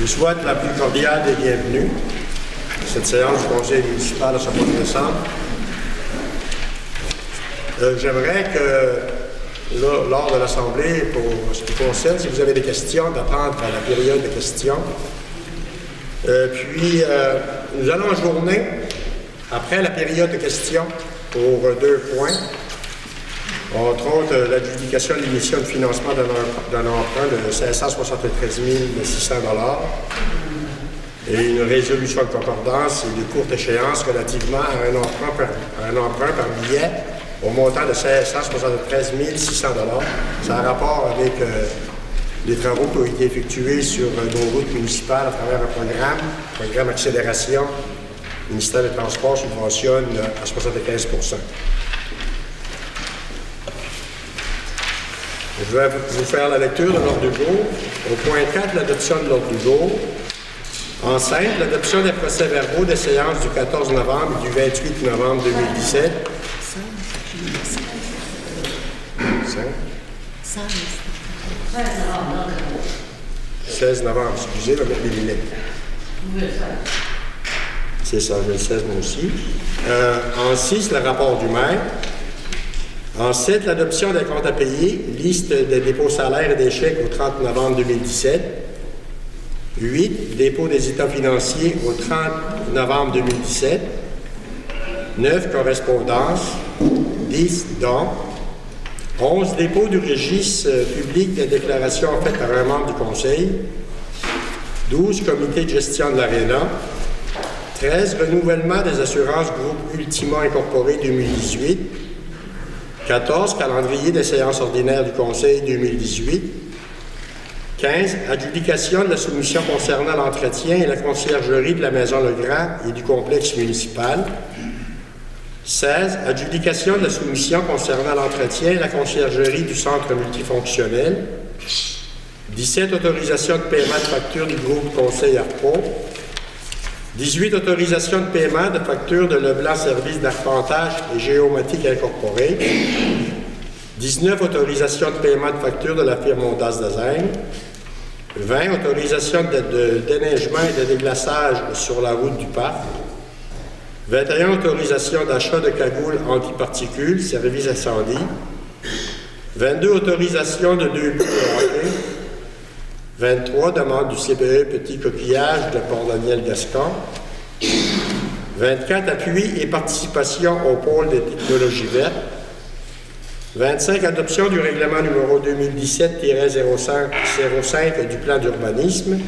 vous souhaite la plus cordiale des bienvenues. Cette séance du Conseil municipal à sa bonne décembre. J'aimerais que, lors de l'Assemblée, pour ce qui concerne, si vous avez des questions, d'attendre à la période de questions. Nous allons ajourner, après la période de questions, pour 2 points. Entre autres, l'adjudication de l'émission de financement d'un emprunt de 573 600 $, et une résolution de concordance et de courte échéance relativement à un emprunt par billet au montant de 573 600 $. Ça a rapport avec les travaux qui ont été effectués sur nos routes municipales à travers un programme accélération. Le ministère des Transports subventionne à 75 %. Je vais vous faire la lecture de l'ordre du jour. Au point 4, l'adoption de l'ordre du jour. En 5, l'adoption des procès-verbaux des séances du 14 novembre et du 28 novembre 2017. 16 novembre, excusez, je vais mettre des lignes. C'est ça, j'ai le 16 moi aussi. En 6, le rapport du maire. En 7, l'adoption des comptes à payer, liste des dépôts salaires et des chèques au 30 novembre 2017. 8, dépôt des états financiers au 30 novembre 2017. 9, correspondance. 10, dons. 11, dépôt du registre public des déclarations faites par un membre du Conseil. 12, comité de gestion de l'ARENA. 13, renouvellement des assurances groupe Ultima Incorporé 2018. 14, calendrier des séances ordinaires du Conseil 2018. 15, adjudication de la soumission concernant l'entretien et la conciergerie de la Maison Legrand et du complexe municipal. 16, adjudication de la soumission concernant l'entretien et la conciergerie du centre multifonctionnel. 17, autorisation de paiement de facture du groupe Conseil Arpo. 18, autorisation de paiement de facture de Leblanc Service d'arpentage et géomatique incorporé. 19, autorisation de paiement de facture de la firme Ondas Design. 20, autorisation de déneigement et de déglaçage sur la route du parc. 21, autorisation d'achat de cagoules antiparticules, service incendie. 22, autorisation de 2 buts de hockey. 23, demande du CPE Petit Coquillage de Port-Daniel-Gascon. 24, appui et participation au pôle des technologies vertes. 25, adoption du règlement numéro 2017-05 du plan d'urbanisme.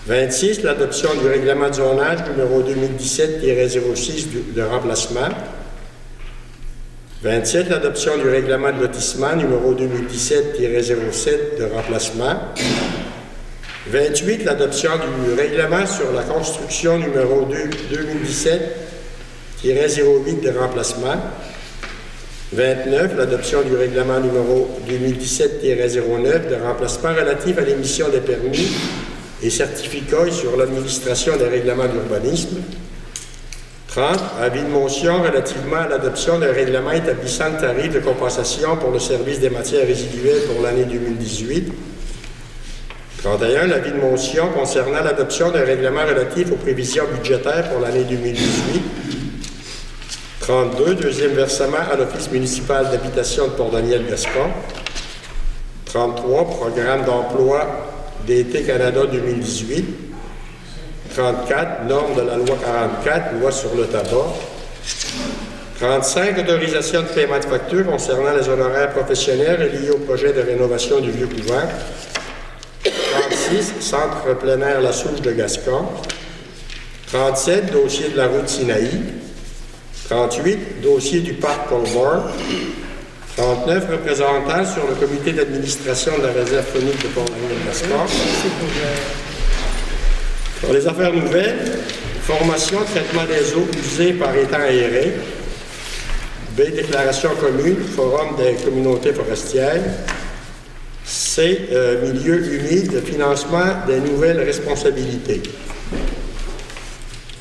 26, l'adoption du règlement de zonage numéro 2017-06 de remplacement. 27, l'adoption du règlement de lotissement numéro 2017-07 de remplacement. 28, l'adoption du règlement sur la construction numéro 2017-08 de remplacement. 29, l'adoption du règlement numéro 2017-09 de remplacement relatif à l'émission des permis et certificats sur l'administration des règlements d'urbanisme. 30, avis de motion relativement à l'adoption d'un règlement établissant le tarif de compensation pour le service des matières résiduelles pour l'année 2018. 31, l'avis de motion concernant l'adoption d'un règlement relatif aux prévisions budgétaires pour l'année 2018. 32, deuxième versement à l'Office municipal d'habitation de Port-Daniel-Gascon. 33, programme d'emploi d'été Canada 2018. 34, normes de la loi 44, loi sur le tabac. 35, autorisation de paiement de facture concernant les honoraires professionnels liés au projet de rénovation du vieux couvent. 36, centre plein air La Souche de Gascon. 37, dossier de la route Sinaï. 38, dossier du parc Colborne. 39, représentants sur le comité d'administration de la réserve phonique de Port-Daniel-Gascon. Pour les affaires nouvelles, formation, traitement des eaux usées par étang aéré. B, déclaration commune, forum des communautés forestières. C, milieu humide, financement des nouvelles responsabilités.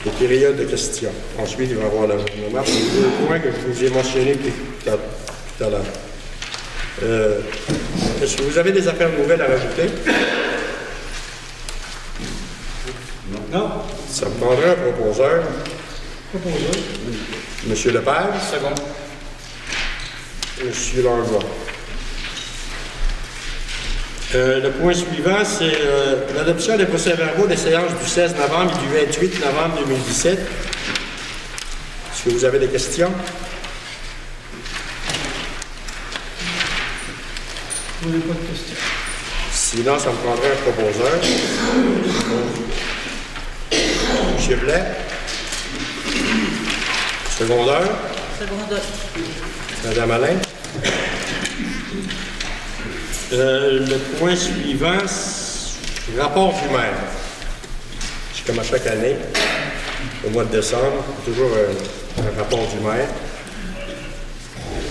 Les périodes de questions. Ensuite, il va y avoir l'ajournement. C'est les 2 points que je vous ai mentionnés tout à l'heure. Est-ce que vous avez des affaires nouvelles à rajouter? Non. Ça me prendrait un proposeur. Proposeur. Monsieur Lepage. Second. Monsieur Langlois. Le point suivant, c'est l'adoption des procès-verbaux des séances du 16 novembre et du 28 novembre 2017. Est-ce que vous avez des questions? Vous n'avez pas de questions. Sinon, ça me prendrait un proposeur. Monsieur Blais. Secondeur. Secondeur. Madame Alain. Le point suivant, rapport du maire. C'est comme à chaque année, au mois de décembre, toujours un rapport du maire.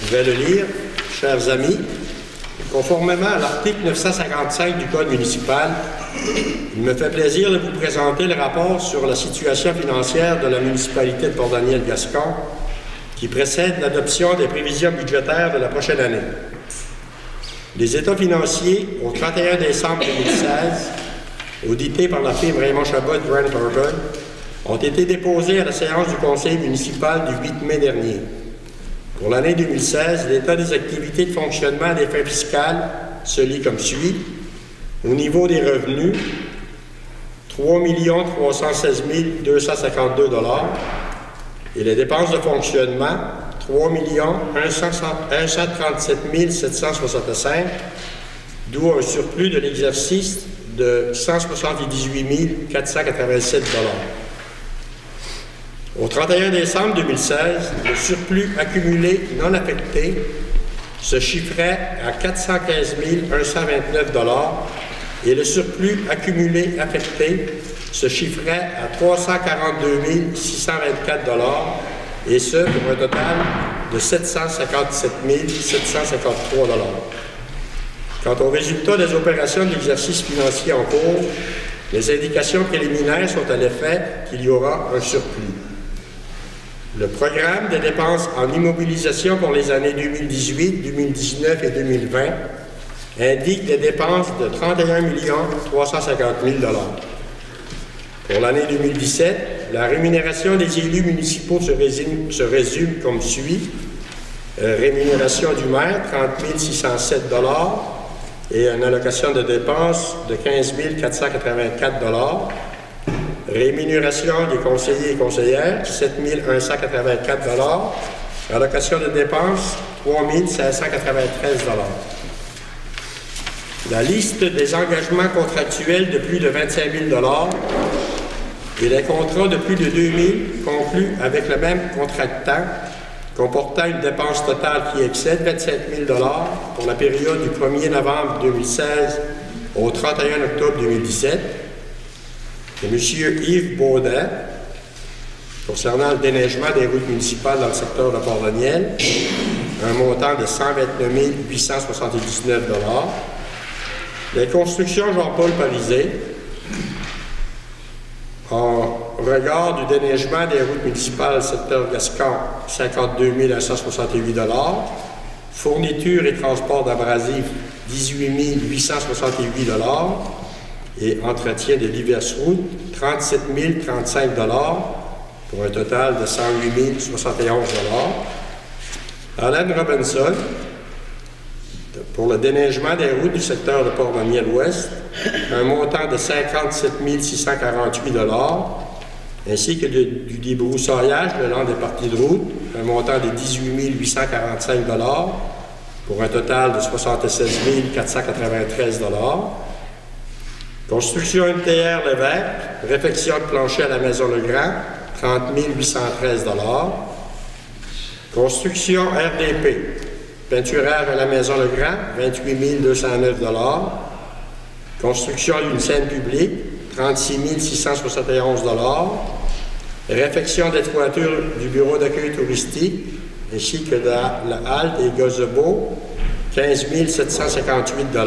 Je vais le lire. Chers amis, conformément à l'article 955 du Code municipal, il me fait plaisir de vous présenter le rapport sur la situation financière de la municipalité de Port-Daniel-Gascon qui précède l'adoption des prévisions budgétaires de la prochaine année. Les états financiers au 31 décembre 2016, audités par la firme Raymond Chabot Grant Thornton, ont été déposés à la séance du conseil municipal du 8 mai dernier. Pour l'année 2016, l'état des activités de fonctionnement des fins fiscales se lit comme suit. Au niveau des revenus, 3 316 252 $ et les dépenses de fonctionnement, 3 137 765, d'où un surplus de l'exercice de 178 487 $. Au 31 décembre 2016, le surplus accumulé non affecté se chiffrait à 415 129 $ et le surplus accumulé affecté se chiffrait à 342 624 $ et ce, pour un total de 757 753 $. Quant au résultat des opérations de l'exercice financier en cours, les indications préliminaires sont à l'effet qu'il y aura un surplus. Le programme des dépenses en immobilisation pour les années 2018, 2019 et 2020 indique des dépenses de 31 350 000 $. Pour l'année 2017, la rémunération des élus municipaux se résume comme suit. Rémunération du maire, 30 607 $ et une allocation de dépenses de 15 484 $. Rémunération des conseillers et conseillères, 7 184 $. Allocation de dépenses, 3 593 $. La liste des engagements contractuels de plus de 25 000 $ et les contrats de plus de 2 000 conclus avec le même contractant comportant une dépense totale qui excède 27 000 $ pour la période du 1er novembre 2016 au 31 octobre 2017. Et M. Yves Baudin, concernant le déneigement des routes municipales dans le secteur de Port-Daniel, un montant de 129 879 $. Les constructions Jean-Paul Parisé, en regard du déneigement des routes municipales secteur Gascon, 52 168 $. Fourniture et transport d'abrasifs, 18 868 $. Et entretien de diverses routes, 37 035 $ pour un total de 108 071 $. Alain Robinson, pour le déneigement des routes du secteur de Port-Daniel-Ouest, un montant de 57 648 $, ainsi que du débroussaillage le long des parties de route, un montant de 18 845 $, pour un total de 76 493 $. Construction MTR Lévesque, réfection de plancher à la Maison Legrand, 30 813 $. Construction RDP, peinturage à la Maison Legrand, 28 209 $. Construction d'une scène publique, 36 671 $. Réfection des toitures du bureau d'accueil touristique, ainsi que de la halte et gazebo, 15 758 $.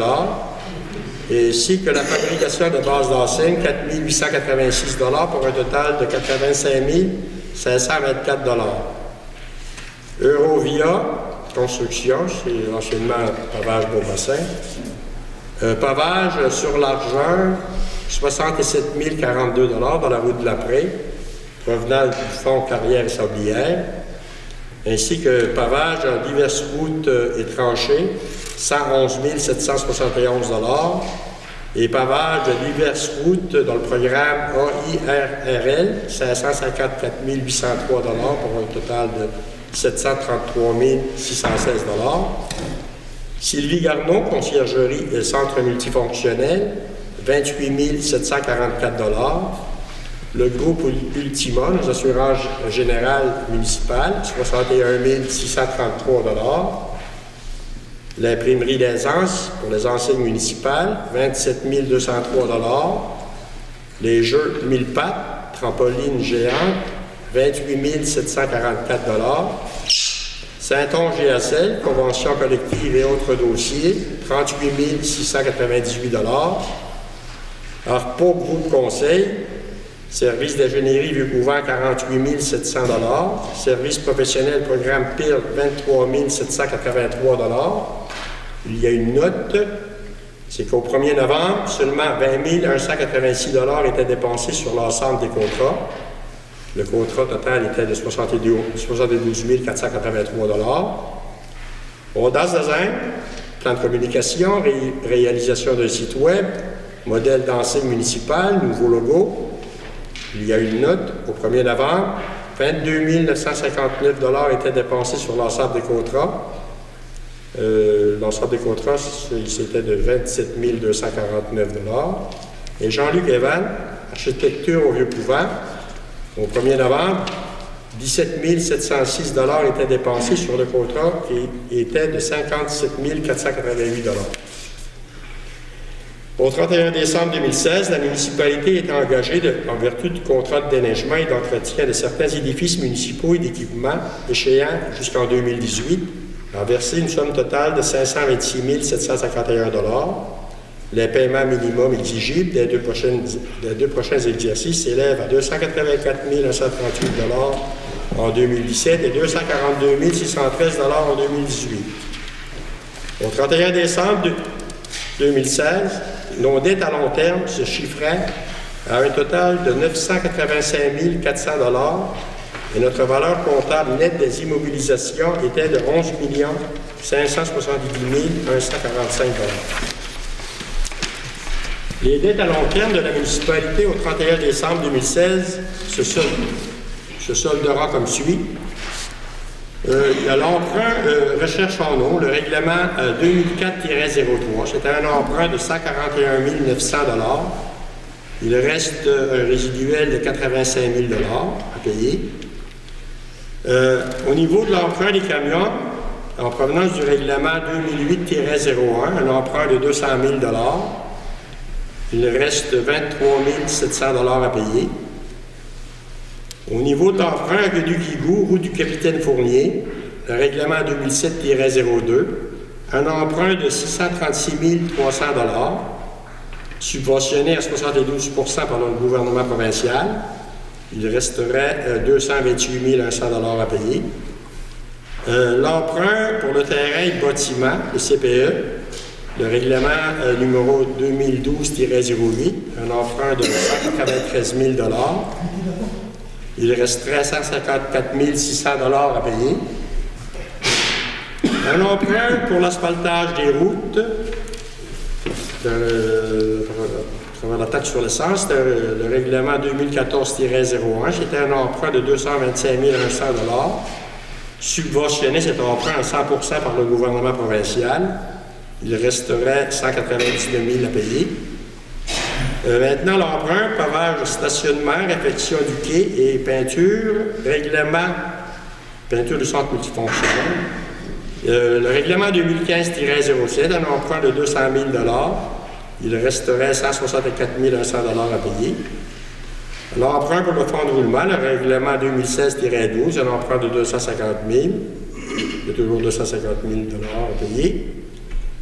Ainsi que la fabrication de bases d'enseigne, 4 886 $ pour un total de 85 524 $. Eurovia, construction, c'est anciennement pavage Beaubassin. Pavage sur l'argent, 67 042 $ dans la route de la Prée, provenant du fonds carrière et sablière, ainsi que pavage dans diverses routes et tranchées, 111 771 $, et pavage de diverses routes dans le programme AIRRL, 554 803 $ pour un total de 733 616 $. Sylvie Garneau, conciergerie et centre multifonctionnel, 28 744 $. Le groupe Ultima, nos assurances générales municipales, 61 633 $. L'imprimerie d'Aisance pour les enseignes municipales, 27 203 $. Les jeux 1000 pattes, trampoline géante, 28 744 $. Saint-Onge-GSL, convention collective et autres dossiers, 38 698 $. Arpo Groupe Conseil, service d'ingénierie Vieux-Couvent, 48 700 $. Service professionnel programme PIR, 23 783 $. Il y a une note, c'est qu'au 1er novembre, seulement 20 186 $ étaient dépensés sur l'ensemble des contrats. Le contrat total était de 72 483 $. Audace Design, plan de communication, réalisation d'un site web, modèle d'enseigne municipale, nouveau logo. Il y a une note au 1er novembre, 22 959 $ étaient dépensés sur l'ensemble des contrats. L'ensemble des contrats, c'était de 27 249 $. Et Jean-Luc Evan, architecture au Vieux-Couvent, au 1er novembre, 17 706 $ étaient dépensés sur le contrat qui était de 57 488 $. Au 31 décembre 2016, la municipalité est engagée en vertu du contrat de déneigement et d'entretien de certains édifices municipaux et d'équipements échéants jusqu'en 2018 à verser une somme totale de 526 751 $. Les paiements minimums exigibles des deux prochains exercices s'élèvent à 284 138 $ en 2017 et 242 613 $ en 2018. Au 31 décembre 2016, nos dettes à long terme se chiffraient à un total de 985 400 $ et notre valeur comptable nette des immobilisations était de 11 570 145 $. Les dettes à long terme de la municipalité au 31 décembre 2016 se soldera comme suit. Il y a l'emprunt recherche en eau, le règlement 2004-03. C'était un emprunt de 141 900 $. Il reste un résiduel de 85 000 $ à payer. Au niveau de l'emprunt des camions, en provenance du règlement 2008-01, un emprunt de 200 000 $. Il reste 23 700 $ à payer. Au niveau de l'emprunt à Guédu-Guigou, route du Capitaine Fournier, le règlement 2007-02, un emprunt de 636 300 $, subventionné à 72 % par le gouvernement provincial. Il resterait 228 100 $ à payer. L'emprunt pour le terrain et le bâtiment, le CPE, le règlement numéro 2012-08, un emprunt de 193 000 $. Il resterait 154 600 $ à payer. Un emprunt pour l'asphaltage des routes, la taxe sur l'essence, c'était le règlement 2014-01, c'était un emprunt de 225 100 $, subventionné cet emprunt à 100 % par le gouvernement provincial. Il resterait 199 000 à payer. Maintenant, l'emprunt, pavage, stationnement, réfection du quai et peinture, règlement, peinture du centre multifonctionnel. Le règlement 2015-07, un emprunt de 200 000 $. Il resterait 164 100 $ à payer. L'emprunt pour le fonds de roulement, le règlement 2016-12, un emprunt de 250 000 $. Il y a toujours 250 000 $ à payer.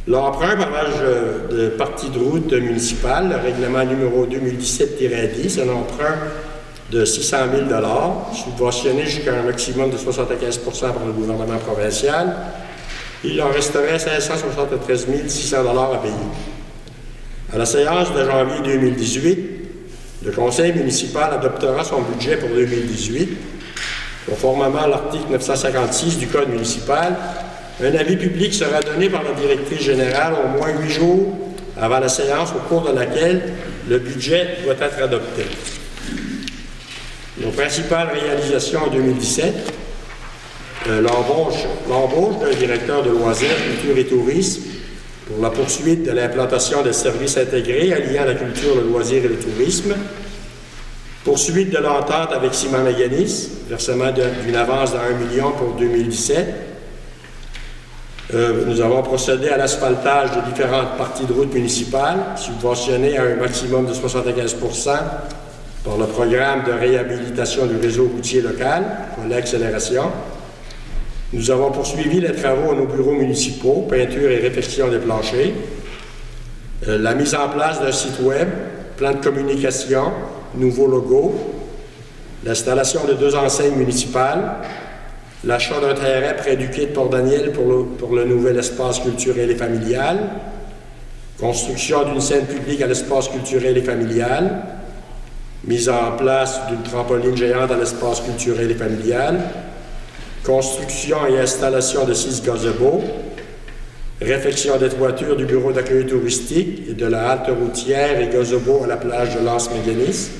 L'emprunt pavage de partie de route municipale, le règlement numéro 2017-10, un emprunt de 600 000 $, subventionné jusqu'à un maximum de 75 % par le gouvernement provincial. Il en resterait 573 600 $ à payer. À la séance de janvier 2018, le conseil municipal adoptera son budget pour 2018. Conformément à l'article 956 du Code municipal, un avis public sera donné par la directrice générale au moins 8 jours avant la séance au cours de laquelle le budget doit être adopté. Nos principales réalisations en 2017, l'embauche d'un directeur de loisirs, culture et tourisme pour la poursuite de l'implantation des services intégrés alliant la culture, le loisir et le tourisme, poursuite de l'entente avec Simon Méganis, versement d'une avance de 1 million pour 2017. Nous avons procédé à l'asphaltage de différentes parties de routes municipales, subventionnées à un maximum de 75 % par le programme de réhabilitation du réseau routier local, pour l'accélération. Nous avons poursuivi les travaux à nos bureaux municipaux, peinture et réfection des planchers, la mise en place d'un site web, plan de communication, nouveau logo, l'installation de 2 enseignes municipales, l'achat d'un terrain près du quai de Port-Daniel pour le nouvel espace culturel et familial, construction d'une scène publique à l'espace culturel et familial, mise en place d'une trampoline géante à l'espace culturel et familial, construction et installation de 6 gazebos, réfection des toitures du bureau d'accueil touristique et de la halte routière et gazebo à la plage de l'Anse-Méganis,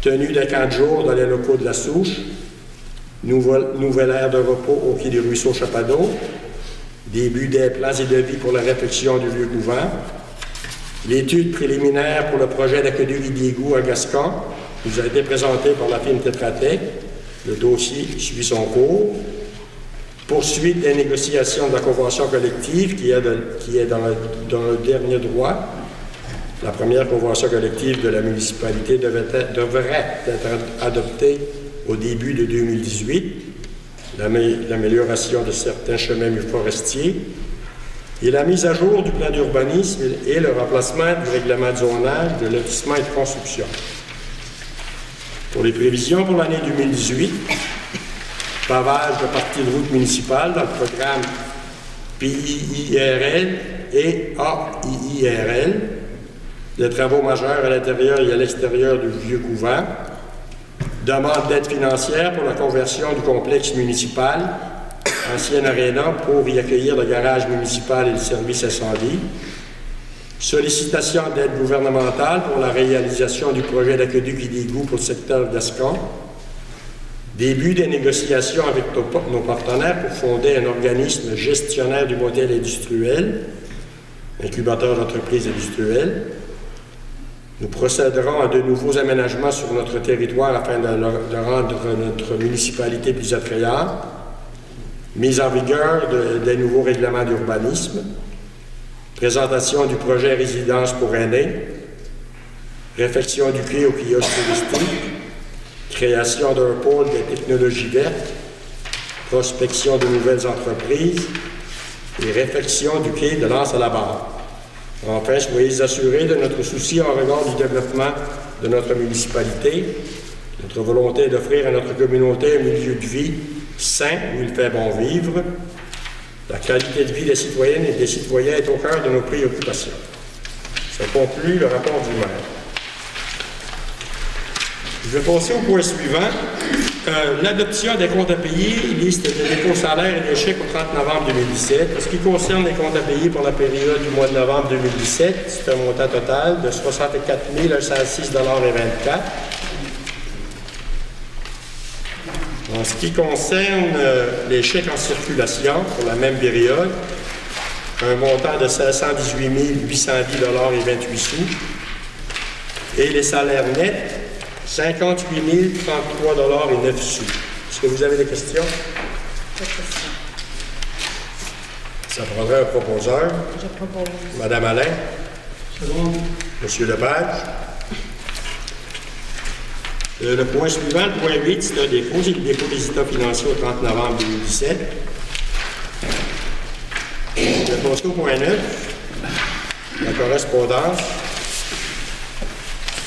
tenue de 4 jours dans les locaux de la Souche, nouvelle aire de repos au pied du ruisseau Chapadot, début des plans et devis pour la réfection du vieux couvent, l'étude préliminaire pour le projet d'aqueduc d'Iguou à Gascon nous a été présentée par la firme Tétratec. Le dossier suit son cours. Poursuite des négociations de la convention collective qui est dans le dernier droit. La première convention collective de la municipalité devrait être adoptée au début de 2018. L'amélioration de certains chemins forestiers et la mise à jour du plan d'urbanisme et le remplacement du règlement de zonage, de lotissement et de construction. Pour les prévisions pour l'année 2018, pavage de parties de route municipales dans le programme PIIRL et AIIRL, des travaux majeurs à l'intérieur et à l'extérieur du vieux couvent, demande d'aide financière pour la conversion du complexe municipal, ancienne aréna, pour y accueillir le garage municipal et le service incendie, sollicitation d'aide gouvernementale pour la réalisation du projet d'aqueduc et d'égout pour le secteur gascon, début des négociations avec nos partenaires pour fonder un organisme gestionnaire du modèle industriel, incubateur d'entreprises industrielles. Nous procéderons à de nouveaux aménagements sur notre territoire afin de rendre notre municipalité plus attrayante, mise en vigueur des nouveaux règlements d'urbanisme, présentation du projet résidence pour aînés, réfection du quai au kiosque touristique, création d'un pôle de technologies vertes, prospection de nouvelles entreprises et réfection du quai de l'Anse à la barre. Enfin, soyez assurés de notre souci en regard du développement de notre municipalité. Notre volonté est d'offrir à notre communauté un milieu de vie sain où il fait bon vivre. La qualité de vie des citoyennes et des citoyens est au cœur de nos préoccupations. Ça conclut le rapport du maire. Je vais passer au point suivant. L'adoption des comptes à payer, liste des dépôts salaires et des chèques au 30 novembre 2017. En ce qui concerne les comptes à payer pour la période du mois de novembre 2017, c'est un montant total de 64 106,24 $. En ce qui concerne les chèques en circulation pour la même période, un montant de 518 810,28 $. Et les salaires nets, 58 033,09 $. Est-ce que vous avez des questions? Pas de question. Ça prendrait un proposeur. Je propose. Madame Alain. Seconde. Monsieur Lepage. Le point suivant, le point 8, c'est un dépôt. C'est le dépôt des états financiers au 30 novembre 2017. Je vais passer au point 9, la correspondance.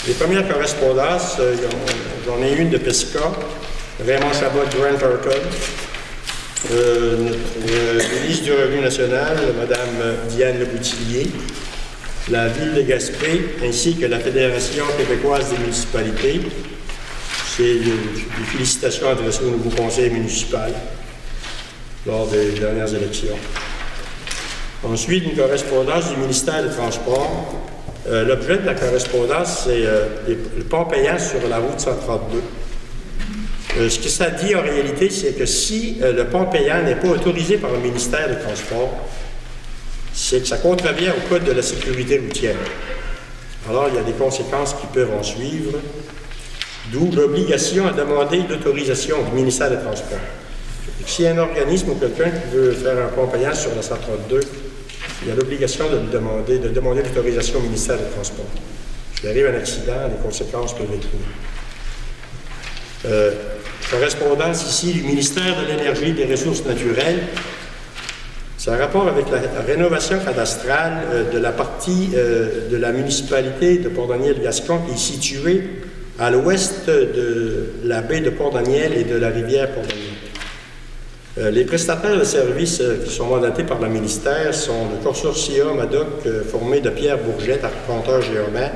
Les premières correspondances, j'en ai une de PESCA, Raymond Chabot, Grant Thornton, notre ministre du Revenu national, Mme Diane Leboutillier, la Ville de Gaspé ainsi que la Fédération québécoise des municipalités. C'est des félicitations adressées au nouveau conseil municipal lors des dernières élections. Ensuite, une correspondance du ministère des Transports. L'objet de la correspondance, c'est le pont payant sur la route 132. Ce que ça dit en réalité, c'est que si le pont payant n'est pas autorisé par le ministère des Transports, c'est que ça contrevient au Code de la sécurité routière. Alors, il y a des conséquences qui peuvent en suivre, d'où l'obligation à demander l'autorisation du ministère des Transports. S'il y a un organisme ou quelqu'un qui veut faire un pont payant sur la 132, il y a l'obligation de demander l'autorisation au ministère des Transports. S'il arrive un accident, les conséquences peuvent être lourdes. Correspondance ici du ministère de l'Énergie et des Ressources naturelles. C'est un rapport avec la rénovation cadastrale de la partie de la municipalité de Port-Daniel-Gascon qui est située à l'ouest de la baie de Port-Daniel et de la rivière Port-Daniel. Les prestataires de services qui sont mandatés par le ministère sont le consortium ad hoc formé de Pierre Bourgette, arpenteur géomètre,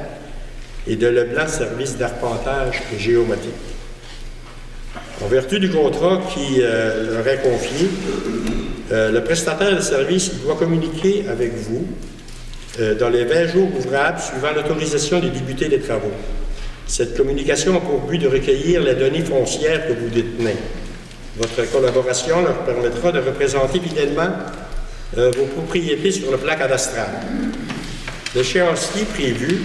et de Leblanc, service d'arpentage géomatique. En vertu du contrat qui leur est confié, le prestataire de service doit communiquer avec vous dans les 20 jours ouvrables suivant l'autorisation de débuter les travaux. Cette communication a pour but de recueillir les données foncières que vous détenez. Votre collaboration leur permettra de représenter fidèlement vos propriétés sur le plan cadastral. L'échéancier prévu,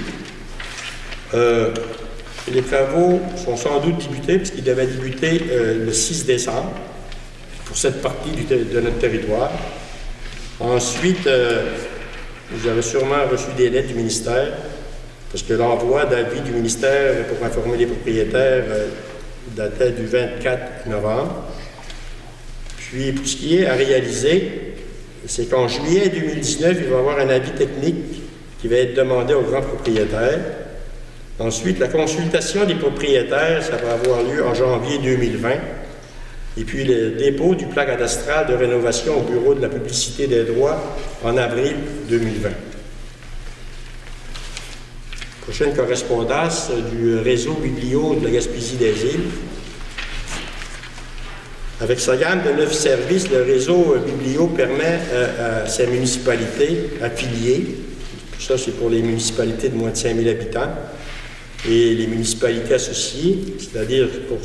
les travaux sont sans doute débutés, puisqu'ils devaient débuter le 6 décembre pour cette partie de notre territoire. Ensuite, vous avez sûrement reçu des lettres du ministère, parce que l'envoi d'avis du ministère pour informer les propriétaires datait du 24 novembre. Puis, pour ce qui est à réaliser, c'est qu'en juillet 2019, il va y avoir un avis technique qui va être demandé aux grands propriétaires. Ensuite, la consultation des propriétaires, ça va avoir lieu en janvier 2020. Et puis, le dépôt du plan cadastral de rénovation au Bureau de la publicité des droits en avril 2020. Prochaine correspondance du réseau Biblio de la Gaspésie des Îles. Avec sa gamme de 9 services, le réseau Biblio permet à ces municipalités affiliées, ça c'est pour les municipalités de moins de 5 000 habitants, et les municipalités associées, c'est-à-dire pour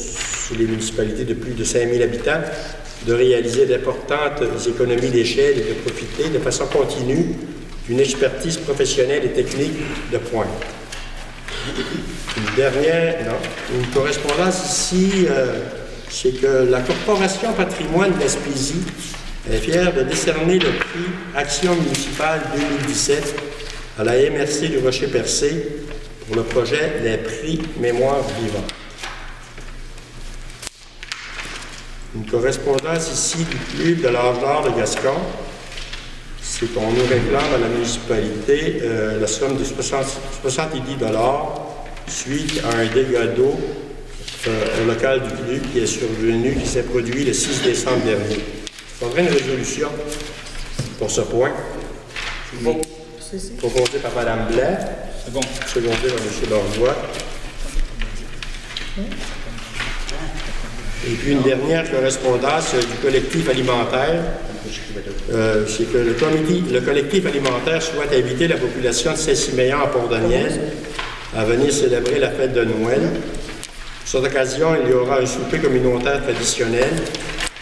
les municipalités de plus de 5 000 habitants, de réaliser d'importantes économies d'échelle et de profiter de façon continue d'une expertise professionnelle et technique de pointe. Une correspondance ici, c'est que la Corporation Patrimoine Gaspésie est fière de décerner le prix Action municipale 2017 à la MRC du Rocher-Percé pour le projet Les prix Mémoire vivante. Une correspondance ici du club de l'âge d'or de Gascon, c'est qu'on nous réclame à la municipalité la somme de 70 $, suite à un dégât d'eau au local du club qui est survenu, qui s'est produit le 6 décembre dernier. Il faudrait une résolution pour ce point. Oui. Proposée par Mme Blais, secondée par M. Lordois. Et puis une dernière correspondance du collectif alimentaire. C'est que le collectif alimentaire souhaite inviter la population de Saint-Siméon à Port-Daniel à venir célébrer la fête de Noël. Pour cette occasion, il y aura un souper communautaire traditionnel,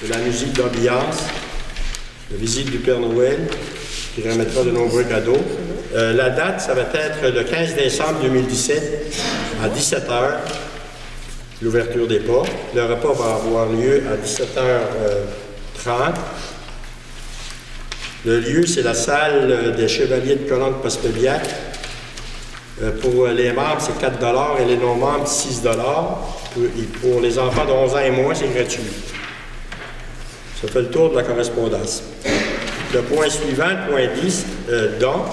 de la musique d'ambiance, la visite du Père Noël, qui remettra de nombreux cadeaux. La date, ça va être le 15 décembre 2017 à 17h, l'ouverture des portes. Le repas va avoir lieu à 17h30. Le lieu, c'est la salle des Chevaliers de Colombe Posteliac. Pour les membres, c'est 4 $ et les non-membres, 6 $. Et pour les enfants de 11 ans et moins, c'est gratuit. Ça fait le tour de la correspondance. Le point suivant, le point 10, dons.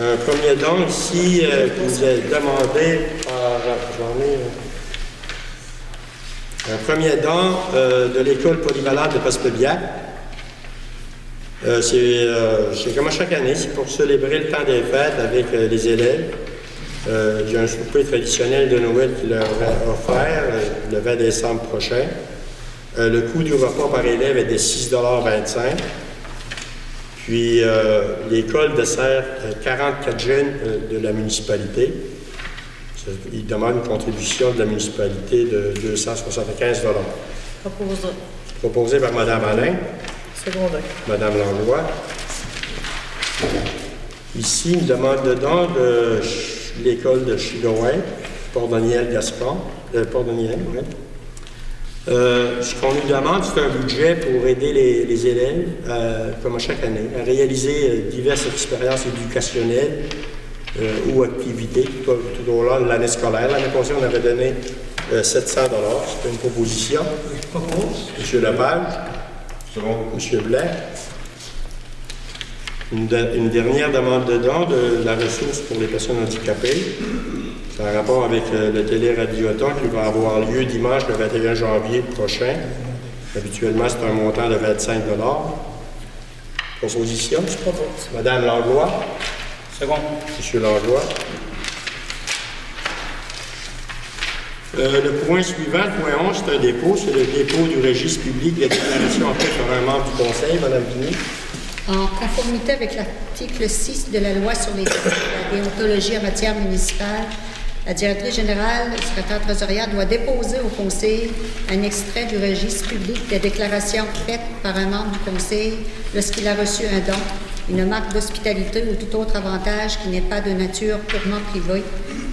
Un premier don ici qui nous est demandé par... Un premier don de l'école polyvalente de Posteliac. C'est comme à chaque année, c'est pour célébrer le temps des fêtes avec les élèves. Il y a un souper traditionnel de Noël qui leur est offert le 20 décembre prochain. Le coût du repas par élève est de 6,25 $. Puis l'école dessert 44 jeunes de la municipalité. Ils demandent une contribution de la municipalité de 275 $. Proposé. Proposé par Mme Alain, Secondé. Mme Langlois. Ici, une demande de don de l'école de Chigoouin, Port-Daniel-Gaspard. Port-Daniel, oui. Ce qu'on nous demande, c'est un budget pour aider les élèves, comme à chaque année, à réaliser diverses expériences éducationnelles ou activités tout au long de l'année scolaire. L'année passée, on avait donné 700 $. C'était une proposition. Je propose. M. Lepage. M. Blais. Une dernière demande de don de la ressource pour les personnes handicapées. C'est en rapport avec le téléradiothon qui va avoir lieu dimanche le 21 janvier prochain. Habituellement, c'est un montant de 25 $. Proposition. Je propose. Mme Langlois. Second. M. Langlois. Le point suivant, le point 11, c'est un dépôt. C'est le dépôt du registre public des déclarations faites par un membre du conseil, Mme Vigny. En conformité avec l'article 6 de la loi sur l'éthique et la déontologie en matière municipale, la directrice générale, le secrétaire trésorière, doit déposer au conseil un extrait du registre public des déclarations faites par un membre du conseil lorsqu'il a reçu un don, une marque d'hospitalité ou tout autre avantage qui n'est pas de nature purement privée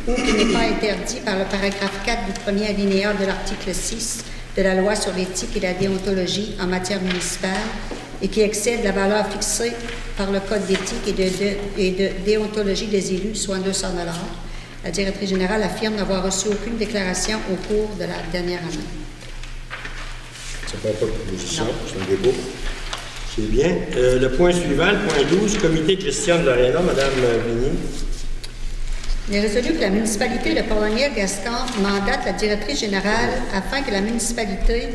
ou qui n'est pas interdit par le paragraphe 4 du premier alinéa de l'article 6 de la loi sur l'éthique et la déontologie en matière municipale et qui excède la valeur fixée par le Code d'éthique et de déontologie des élus, soit 200 $. La directrice générale affirme n'avoir reçu aucune déclaration au cours de la dernière année. Ça ne fait pas de proposition, c'est un dépôt. C'est bien. Le point suivant, le point 12, comité de gestion de l'ARENA, Mme Vigny. Il est résolu que la municipalité de Port-Daniel-Gascon mandate la directrice générale afin que la municipalité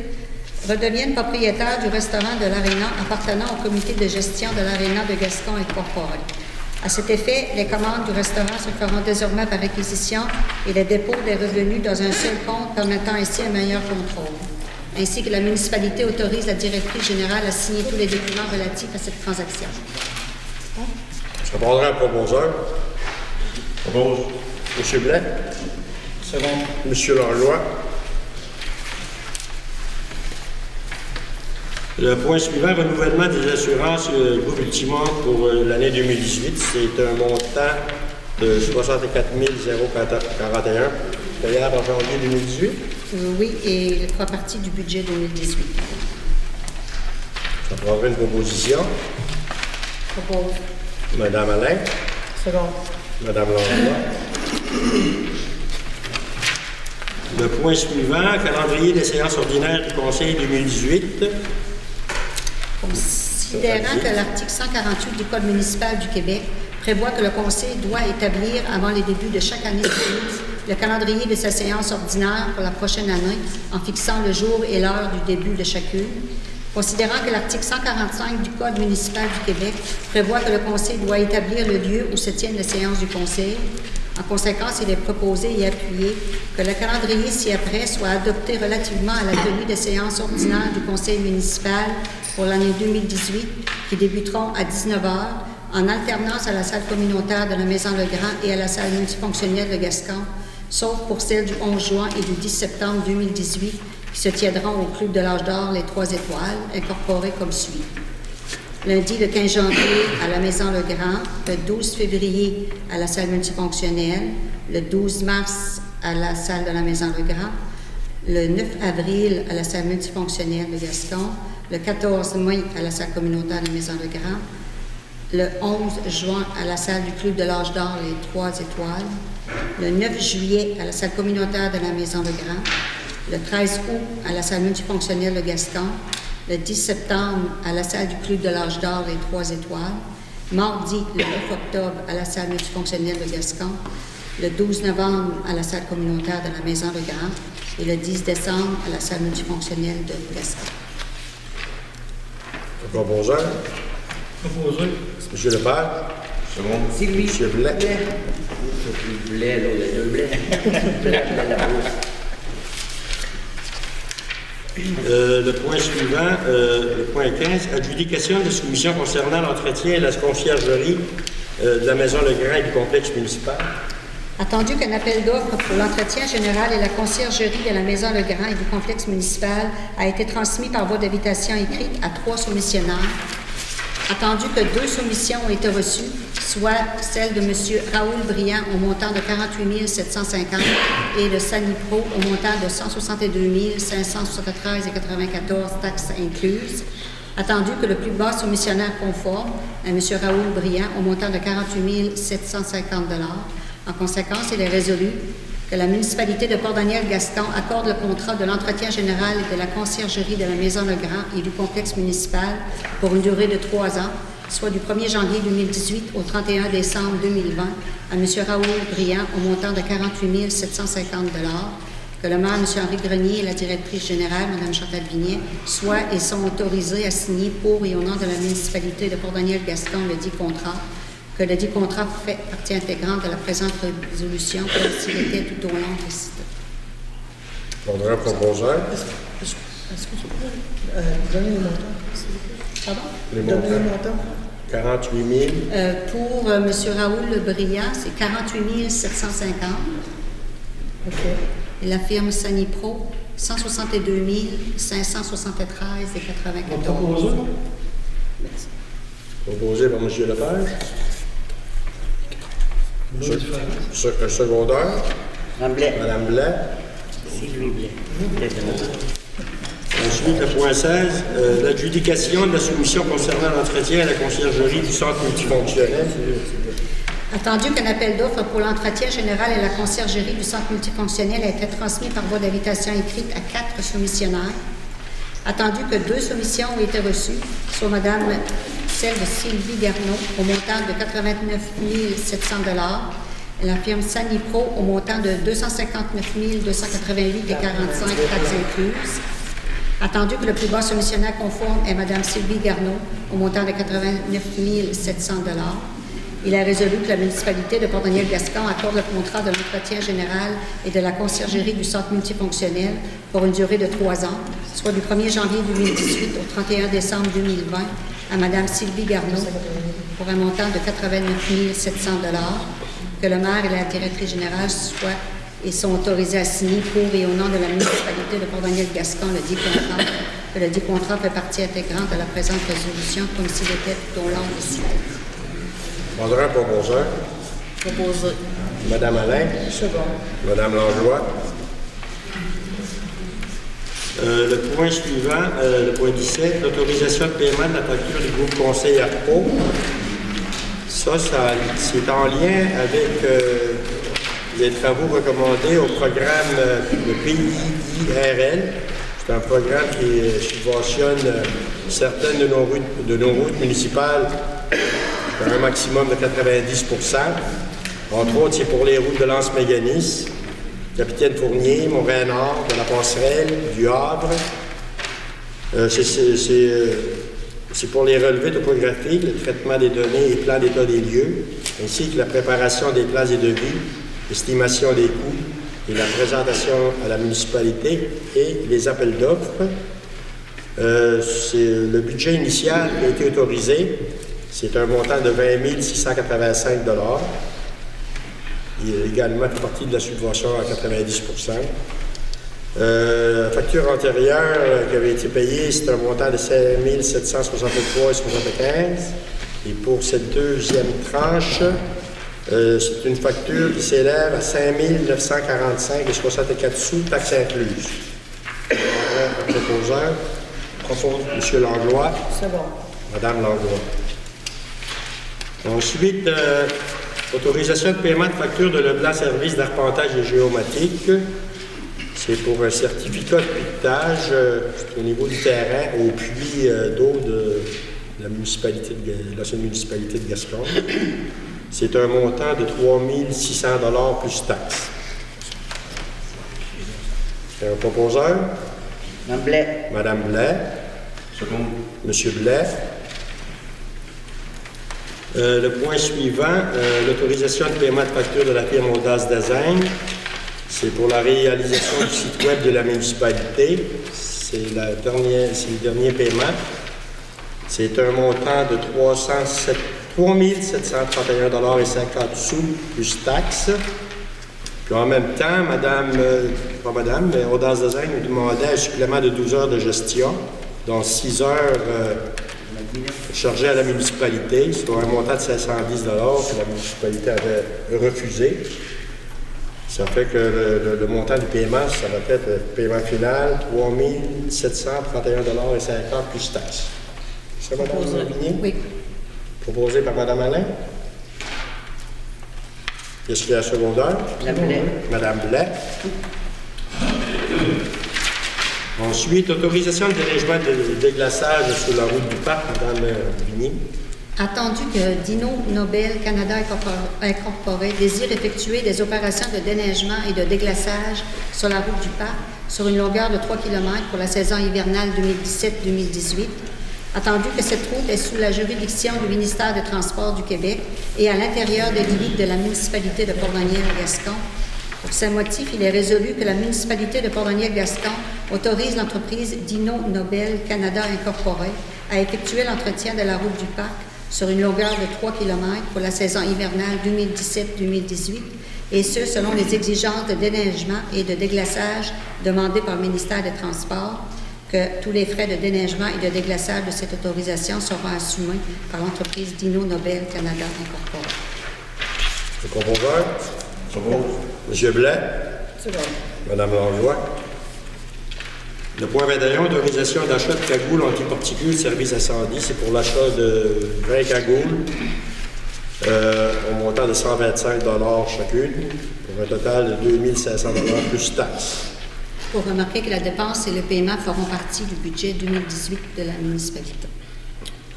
redevienne propriétaire du restaurant de l'Aréna appartenant au comité de gestion de l'Aréna de Gascon Incorporé. À cet effet, les commandes du restaurant se feront désormais par réquisition et le dépôt des revenus dans un seul compte, permettant ainsi un meilleur contrôle. Ainsi que la municipalité autorise la directrice générale à signer tous les documents relatifs à cette transaction. Ça prendra un proposeur. Propose. M. Blais. Second. M. Langlois. Le point suivant, renouvellement des assurances groupe Ultima pour l'année 2018. C'est un montant de 64 041 payable en janvier 2018. Oui, et il fera partie du budget 2018. Ça prendrait une proposition. Propose. Mme Alain. Second. Mme Langlois. Le point suivant, calendrier des séances ordinaires du Conseil 2018. Considérant que l'article 148 du Code municipal du Québec prévoit que le Conseil doit établir, avant le début de chaque année civile, le calendrier de sa séance ordinaire pour la prochaine année, en fixant le jour et l'heure du début de chacune. Considérant que l'article 145 du Code municipal du Québec prévoit que le Conseil doit établir le lieu où se tiennent les séances du Conseil. En conséquence, il est proposé et appuyé que le calendrier ci-après soit adopté relativement à la tenue des séances ordinaires du Conseil municipal pour l'année 2018, qui débuteront à 19 h, en alternance à la salle communautaire de la Maison-le-Grand et à la salle multifonctionnelle de Gascon, sauf pour celle du 11 juin et du 10 septembre 2018, qui se tiendront au Club de l'Âge d'Or Les Trois Étoiles, incorporés comme suit. Lundi, le 15 janvier, à la Maison-le-Grand, le 12 février, à la salle multifonctionnelle, le 12 mars, à la salle de la Maison-le-Grand, le 9 avril, à la salle multifonctionnelle de Gascon, le 14 mai, à la salle communautaire de la Maison-le-Grand, le 11 juin, à la salle du Club de l'Âge d'Or Les Trois Étoiles, le 9 juillet, à la salle communautaire de la Maison-le-Grand, le 13 août, à la salle multifonctionnelle de Gascon, le 10 septembre, à la salle du Club de l'Âge d'Or Les Trois Étoiles, mardi, le 9 octobre, à la salle multifonctionnelle de Gascon, le 12 novembre, à la salle communautaire de la Maison-le-Grand et le 10 décembre, à la salle multifonctionnelle de Gascon. Le proposeur. Proposé. M. Lepage. Second. Sylvie. M. Blais. Le blé, là, les deux blés. Blé, la rose. Le point suivant, le point 15, adjudication de soumission concernant l'entretien et la conciergerie de la Maison Legrand et du complexe municipal. Attendu qu'un appel d'offres pour l'entretien général et la conciergerie de la Maison Legrand et du complexe municipal a été transmis par voie d'invitation écrite à 3 soumissionnaires. Attendu que 2 soumissions ont été reçues, soit celle de M. Raoul Briand au montant de 48 750 et de Sanipro au montant de 162 573,94 taxes incluses. Attendu que le plus bas soumissionnaire conforme à M. Raoul Briand au montant de 48 750 $. En conséquence, il est résolu que la municipalité de Port-Daniel-Gascon accorde le contrat de l'entretien général et de la conciergerie de la Maison Legrand et du complexe municipal pour une durée de 3 ans, soit du 1er janvier 2018 au 31 décembre 2020, à M. Raoul Briand au montant de 48 750 $, que le maire, M. Henri Grenier, et la directrice générale, Mme Chantal Vignet, soient et sont autorisés à signer pour et au nom de la municipalité de Port-Daniel-Gascon le dit contrat, que le dit contrat fait partie intégrante de la présente résolution, comme s'il était tout au long récité. Faudra un proposeur. Est-ce que tu peux donner les montants? Pardon? Les Donner les montants. montants? 48 000. Pour M. Raoul Briand, c'est 48 750. OK. Et la firme Sanipro, 162 573,94. Proposé. Proposé par M. Lepage. Un secondaire. Madame Blais. Mme Blais. Sylvie Blais. Ensuite, le point 16, l'adjudication de la soumission concernant l'entretien et la conciergerie du centre multifonctionnel. Attendu qu'un appel d'offres pour l'entretien général et la conciergerie du centre multifonctionnel a été transmis par voie d'invitation écrite à 4 soumissionnaires. Attendu que 2 soumissions ont été reçues, soit celle de Sylvie Garneau au montant de 89 700 $ et la firme Sanipro au montant de 259 288,45 taxes incluses. Attendu que le plus bas soumissionnaire conforme est Mme Sylvie Garneau au montant de 89 700 $. Il est résolu que la municipalité de Port-Daniel-Gascon accorde le contrat de l'entretien général et de la conciergerie du centre multifonctionnel pour une durée de 3 ans, soit du 1er janvier 2018 au 31 décembre 2020, à Mme Sylvie Garneau pour un montant de 89 700 $, que le maire et la directrice générale soient et sont autorisés à signer pour et au nom de la municipalité de Port-Daniel-Gascon le dit contrat, que le dit contrat fait partie intégrante de la présente résolution comme s'il était tout au long de cité. Faudra un proposeur. Proposé. Mme Alain. Second. Mme Langlois. Le point suivant, le point 17, l'autorisation de paiement de la facture du groupe Conseil ARPO. Ça, c'est en lien avec les travaux recommandés au programme de PIIRL. C'est un programme qui subventionne certaines de nos routes municipales par un maximum de 90 %. Entre autres, c'est pour les routes de Lens-Méganis, Capitaine Fournier, Montréal-Nord, de la Passerelle, du Havre. C'est pour les relevés topographiques, le traitement des données et plans d'état des lieux, ainsi que la préparation des plans et devis, l'estimation des coûts et la présentation à la municipalité et les appels d'offres. Le budget initial qui a été autorisé, c'est un montant de 20 685 $. Il est également fait partie de la subvention à 90 %. La facture antérieure qui avait été payée, c'est un montant de 5 763,75 $. Et pour cette deuxième tranche, c'est une facture qui s'élève à 5 945,64 $, taxes incluses. Un proposeur. Propose M. Langlois. Second. Mme Langlois. Ensuite, autorisation de paiement de facture de Leblanc Service d'arpentage et géomatique. C'est pour un certificat de piquetage au niveau du terrain au puits d'eau de la l'ancienne municipalité de Gascon. C'est un montant de 3 600 $ plus taxes. C'est un proposeur. Madame Blais. Mme Blais. Second. M. Blais. Le point suivant, l'autorisation de paiement de facture de la firme Audace Design. C'est pour la réalisation du site web de la municipalité. C'est le dernier paiement. C'est un montant de 3 731,50 $ plus taxes. Puis en même temps, mais Audace Design nous demandait un supplément de 12 heures de gestion, dont 6 heures chargées à la municipalité, soit un montant de 510 $ que la municipalité avait refusé. Ça fait que le montant du paiement, ça va être le paiement final, 3 731,50 $ plus taxes. C'est ça, Mme Vignier? Oui. Proposé par Mme Alain. Qu'est-ce qu'il y a à secondaire? La Blais. Mme Blais. Ensuite, autorisation de délègement de déglaçage sur la route du parc, Mme Vigny. Attendu que Dino Nobel Canada Incorporé désire effectuer des opérations de déneigement et de déglaçage sur la route du parc sur une longueur de 3 km pour la saison hivernale 2017-2018, attendu que cette route est sous la juridiction du ministère des Transports du Québec et à l'intérieur des limites de la municipalité de Port-Daniel-Gascon. Pour ce motif, il est résolu que la municipalité de Port-Daniel-Gascon autorise l'entreprise Dino Nobel Canada Incorporé à effectuer l'entretien de la route du parc sur une longueur de 3 km pour la saison hivernale 2017-2018, et ce, selon les exigences de déneigement et de déglaçage demandées par le ministère des Transports, que tous les frais de déneigement et de déglaçage de cette autorisation seront assumés par l'entreprise Dino Nobel Canada Incorporé. Le proposeur? M. Blais? C'est bon. Mme Langlois? Le point 21, autorisation d'achat de cagoules antiparticules service incendie. C'est pour l'achat de 20 cagoules au montant de 125 $ chacune, pour un total de 2 500 $ plus taxes. Il faut remarquer que la dépense et le paiement feront partie du budget 2018 de la municipalité.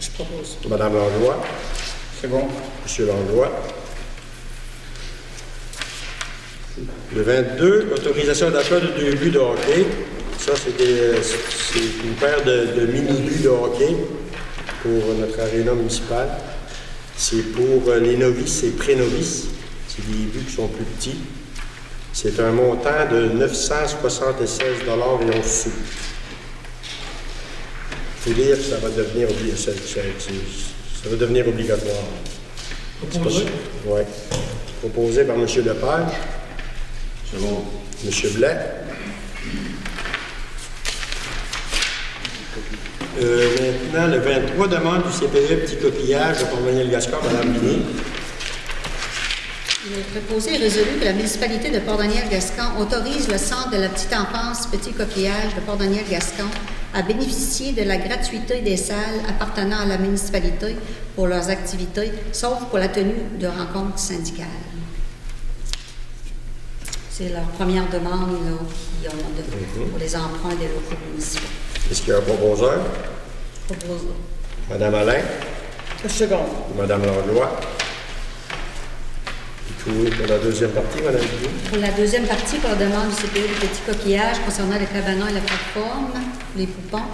Je propose. Mme Langlois? C'est bon. M. Langlois? Le 22, autorisation d'achat de 2 buts de hockey. Ça, c'est une paire de mini-buts de hockey pour notre aréna municipal. C'est pour les novices et pré-novices. C'est des buts qui sont plus petits. C'est un montant de 976 $ et 11 sous. Il faut dire que ça va devenir, ça va devenir obligatoire. Proposé? Oui. Proposé par M. Lepage. C'est bon. M. Blais. Maintenant, le 23, demande du CPE Petit Coquillage de Port-Daniel-Gascon, Mme Vigny. Il est proposé et résolu que la municipalité de Port-Daniel-Gascon autorise le Centre de la petite enfance Petit Coquillage de Port-Daniel-Gascon à bénéficier de la gratuité des salles appartenant à la municipalité pour leurs activités, sauf pour la tenue de rencontres syndicales. C'est leur première demande là, qu'ils ont pour les emprunts des locaux municipaux. Est-ce qu'il y a un proposeur? Propose. Mme Alain? Second. Mme Langlois? Et tout pour la deuxième partie, Mme Vigny. Pour la deuxième partie, pour la demande du CPE du Petit Coquillage concernant le cabanon et la plateforme, les poupons,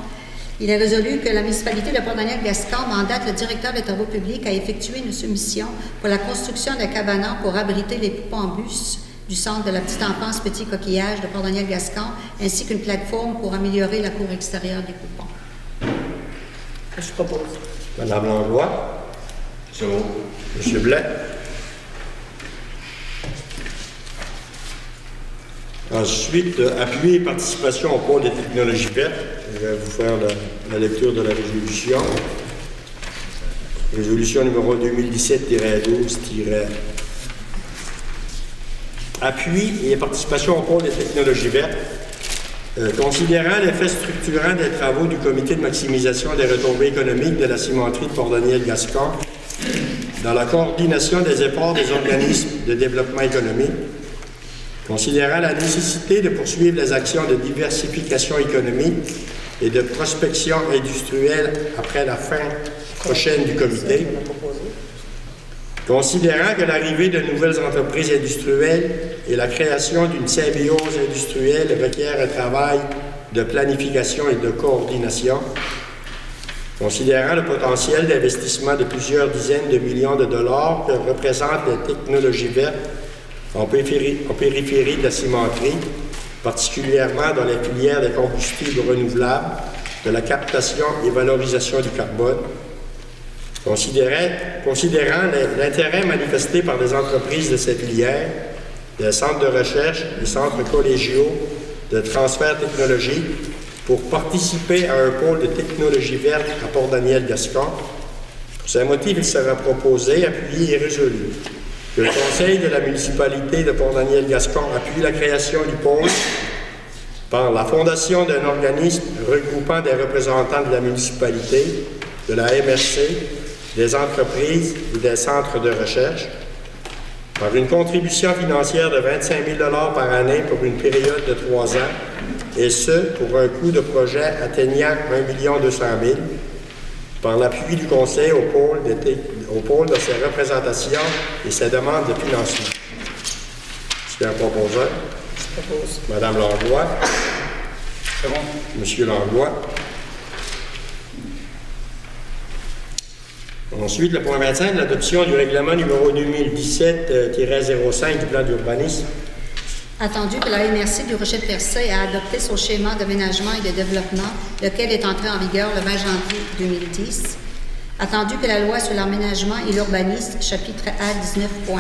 il est résolu que la municipalité de Port-Daniel-Gascon mandate le directeur des travaux publics à effectuer une soumission pour la construction d'un cabanon pour abriter les poupons en bus du Centre de la petite enfance Petit Coquillage de Port-Daniel-Gascon, ainsi qu'une plateforme pour améliorer la cour extérieure des poupons. Je propose. Mme Langlois? C'est bon. M. Blais? Ensuite, appui et participation au pôle des technologies vertes. Je vais vous faire la lecture de la résolution. Résolution numéro 2017-12- appui et participation au pôle des technologies vertes. Considérant l'effet structurant des travaux du comité de maximisation des retombées économiques de la cimenterie de Port-Daniel-Gascon dans la coordination des efforts des organismes de développement économique, considérant la nécessité de poursuivre les actions de diversification économique et de prospection industrielle après la fin prochaine du comité, considérant que l'arrivée de nouvelles entreprises industrielles et la création d'une symbiose industrielle requiert un travail de planification et de coordination, Considérant le potentiel d'investissement de plusieurs dizaines de millions de dollars que représentent les technologies vertes en périphérie de la cimenterie, particulièrement dans les filières des combustibles renouvelables, de la captation et valorisation du carbone, considérant l'intérêt manifesté par des entreprises de ces filières, des centres de recherche, des centres collégiaux de transfert technologique pour participer à un pôle de technologie verte à Port-Daniel-Gascon. Pour ces motifs, il sera proposé, appuyé et résolu que le Conseil de la municipalité de Port-Daniel-Gascon appuie la création du pôle par la fondation d'un organisme regroupant des représentants de la municipalité, de la MRC, des entreprises et des centres de recherche, par une contribution financière de 25 000 $ par année pour une période de 3 ans, et ce, pour un coût de projet atteignant 1 200 000 $, par l'appui du Conseil au pôle de ses représentations et ses demandes de financement. Est-ce qu'il y a un proposeur? Je propose. Madame Langlois. Second. Monsieur Langlois. Ensuite, le point 25, l'adoption du règlement numéro 2017-05 du plan d'urbanisme. Attendu que la MRC du Rocher-de-Percé a adopté son schéma d'aménagement et de développement, lequel est entré en vigueur le 20 janvier 2010. Attendu que la loi sur l'aménagement et l'urbanisme, chapitre A 19.1,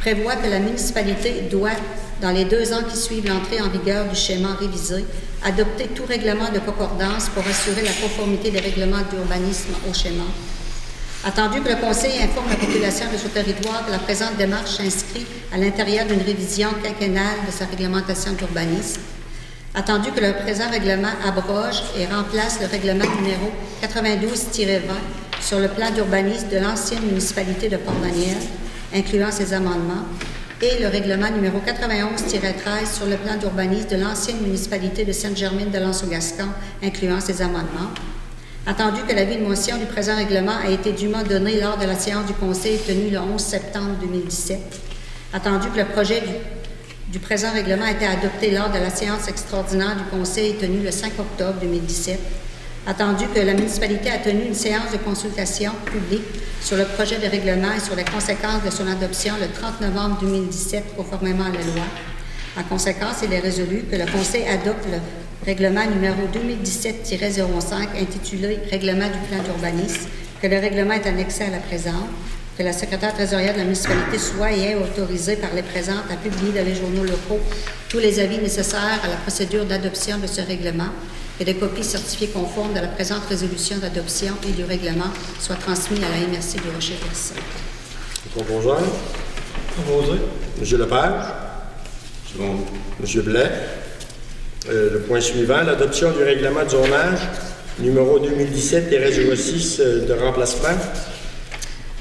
prévoit que la municipalité doit, dans les 2 ans qui suivent l'entrée en vigueur du schéma révisé, adopter tout règlement de concordance pour assurer la conformité des règlements d'urbanisme au schéma. Attendu que le Conseil informe la population de son territoire que la présente démarche s'inscrit à l'intérieur d'une révision quinquennale de sa réglementation d'urbanisme. Attendu que le présent règlement abroge et remplace le règlement numéro 92-20 sur le plan d'urbanisme de l'ancienne municipalité de Port-Daniel, incluant ses amendements, et le règlement numéro 91-13 sur le plan d'urbanisme de l'ancienne municipalité de Sainte-Germaine-de-Lens-au-Gascon, incluant ses amendements. Attendu que l'avis de motion du présent règlement a été dûment donné lors de la séance du Conseil tenue le 11 septembre 2017. Attendu que le projet du présent règlement a été adopté lors de la séance extraordinaire du Conseil tenue le 5 octobre 2017. Attendu que la municipalité a tenu une séance de consultation publique sur le projet de règlement et sur les conséquences de son adoption le 30 novembre 2017, conformément à la loi. En conséquence, il est résolu que le Conseil adopte le règlement numéro 2017-05 intitulé « Règlement du plan d'urbanisme », que le règlement est annexé à la présente, que la secrétaire trésorière de la municipalité soit et est autorisée par les présentes à publier dans les journaux locaux tous les avis nécessaires à la procédure d'adoption de ce règlement, et des copies certifiées conformes de la présente résolution d'adoption et du règlement soient transmises à la MRC du Rocher-Percé. Proposeur. Proposé. Monsieur Lepage. Second. Monsieur Blais. Le point suivant, l'adoption du règlement de zonage numéro 2017-06 de remplacement.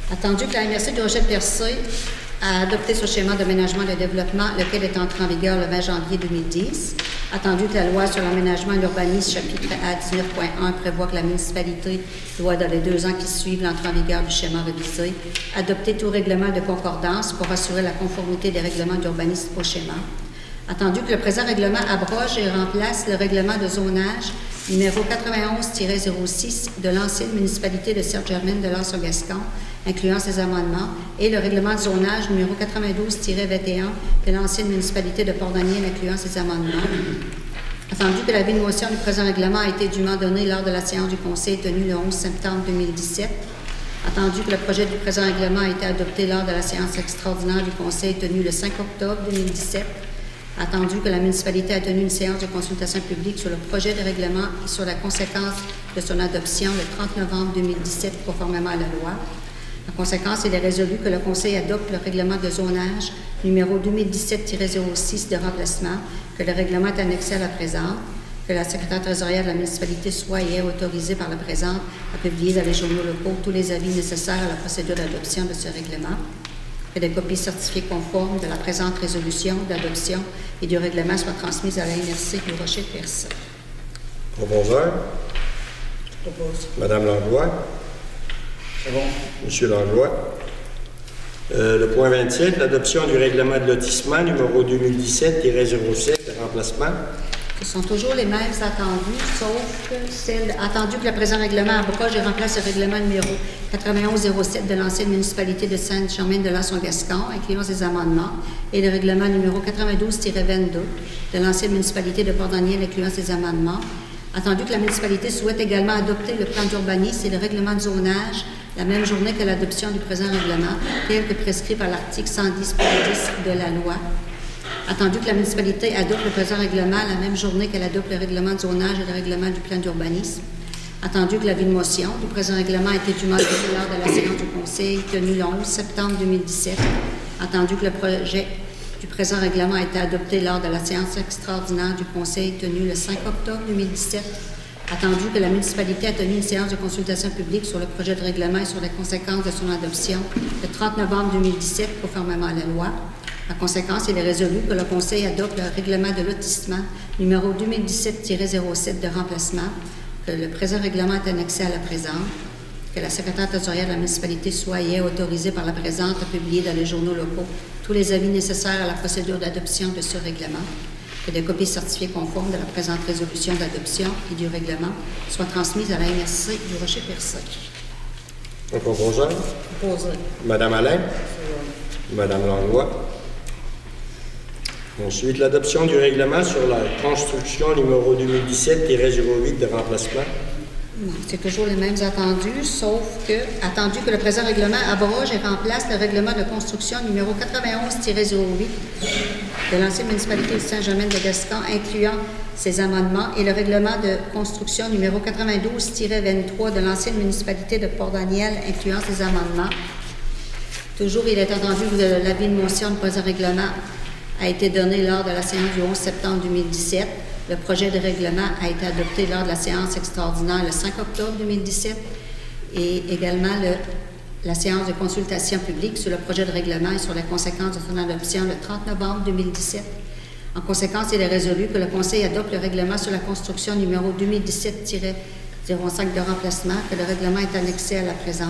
Attendu que la MRC du Rocher-de-Percé a adopté ce schéma d'aménagement et de développement, lequel est entré en vigueur le 20 janvier 2010. Attendu que la loi sur l'aménagement et l'urbanisme, chapitre A 19.1, prévoit que la municipalité doit, dans les 2 ans qui suivent l'entrée en vigueur du schéma révisé, adopter tout règlement de concordance pour assurer la conformité des règlements d'urbanisme au schéma. Attendu que le présent règlement abroge et remplace le règlement de zonage numéro 91-06 de l'ancienne municipalité de Sainte-Germaine-de-Lens-au-Gascon, incluant ses amendements, et le règlement de zonage numéro 92-21 de l'ancienne municipalité de Port-Daniel, incluant ses amendements. Attendu que l'avis de motion du présent règlement a été dûment donné lors de la séance du Conseil tenue le 11 septembre 2017. Attendu que le projet du présent règlement a été adopté lors de la séance extraordinaire du Conseil tenue le 5 octobre 2017. Attendu que la municipalité a tenu une séance de consultation publique sur le projet de règlement et sur la conséquence de son adoption le 30 novembre 2017, conformément à la loi. En conséquence, il est résolu que le Conseil adopte le règlement de zonage numéro 2017-06 de remplacement, que le règlement est annexé à la présente, que la secrétaire trésorière de la municipalité soit et est autorisée par la présente à publier dans les journaux locaux tous les avis nécessaires à la procédure d'adoption de ce règlement, que des copies certifiées conformes de la présente résolution d'adoption et du règlement soient transmises à la MRC du Rocher-Percé. Proposeur. Je propose. Madame Langlois. Second. Monsieur Langlois. Le point 27, l'adoption du règlement de lotissement numéro 2017-07 de remplacement. Ce sont toujours les mêmes attendus, sauf celle attendu que le présent règlement abroge et remplace le règlement numéro 9107 de l'ancienne municipalité de Saint-Germain-de-Lac-Gascon, incluant ses amendements, et le règlement numéro 92-22 de l'ancienne municipalité de Port-Daniel, incluant ses amendements. Attendu que la municipalité souhaite également adopter le plan d'urbanisme et le règlement de zonage la même journée que l'adoption du présent règlement, tel que prescrit par l'article 110.10 de la loi. Attendu que la municipalité adopte le présent règlement la même journée qu'elle adopte le règlement de zonage et le règlement du plan d'urbanisme. Attendu que l'avis de motion du présent règlement a été dûment déposé lors de la séance du Conseil tenue le 11 septembre 2017. Attendu que le projet du présent règlement a été adopté lors de la séance extraordinaire du Conseil tenue le 5 octobre 2017. Attendu que la municipalité a tenu une séance de consultation publique sur le projet de règlement et sur les conséquences de son adoption le 30 novembre 2017, conformément à la loi. En conséquence, il est résolu que le Conseil adopte le règlement de lotissement numéro 2017-07 de remplacement, que le présent règlement est annexé à la présente, que la secrétaire trésorière de la municipalité soit et est autorisée par la présente à publier dans les journaux locaux tous les avis nécessaires à la procédure d'adoption de ce règlement, que des copies certifiées conformes de la présente résolution d'adoption et du règlement soient transmises à la MRC du Rocher-Percé. Un proposeur. Proposé. Madame Alain. Madame Langlois. Ensuite, l'adoption du règlement sur la construction numéro 2017-08 de remplacement. Non, c'est toujours les mêmes attendus, sauf que, attendu que le présent règlement abroge et remplace le règlement de construction numéro 91-08 de l'ancienne municipalité de Saint-Germain-de-Gascon, incluant ses amendements, et le règlement de construction numéro 92-23 de l'ancienne municipalité de Port-Daniel, incluant ses amendements. Toujours, il est attendu que l'avis de motion du présent règlement a été donné lors de la séance du 11 septembre 2017. Le projet de règlement a été adopté lors de la séance extraordinaire le 5 octobre 2017 et également la séance de consultation publique sur le projet de règlement et sur les conséquences de son adoption le 30 novembre 2017. En conséquence, il est résolu que le Conseil adopte le règlement sur la construction numéro 2017-05 de remplacement, que le règlement est annexé à la présente.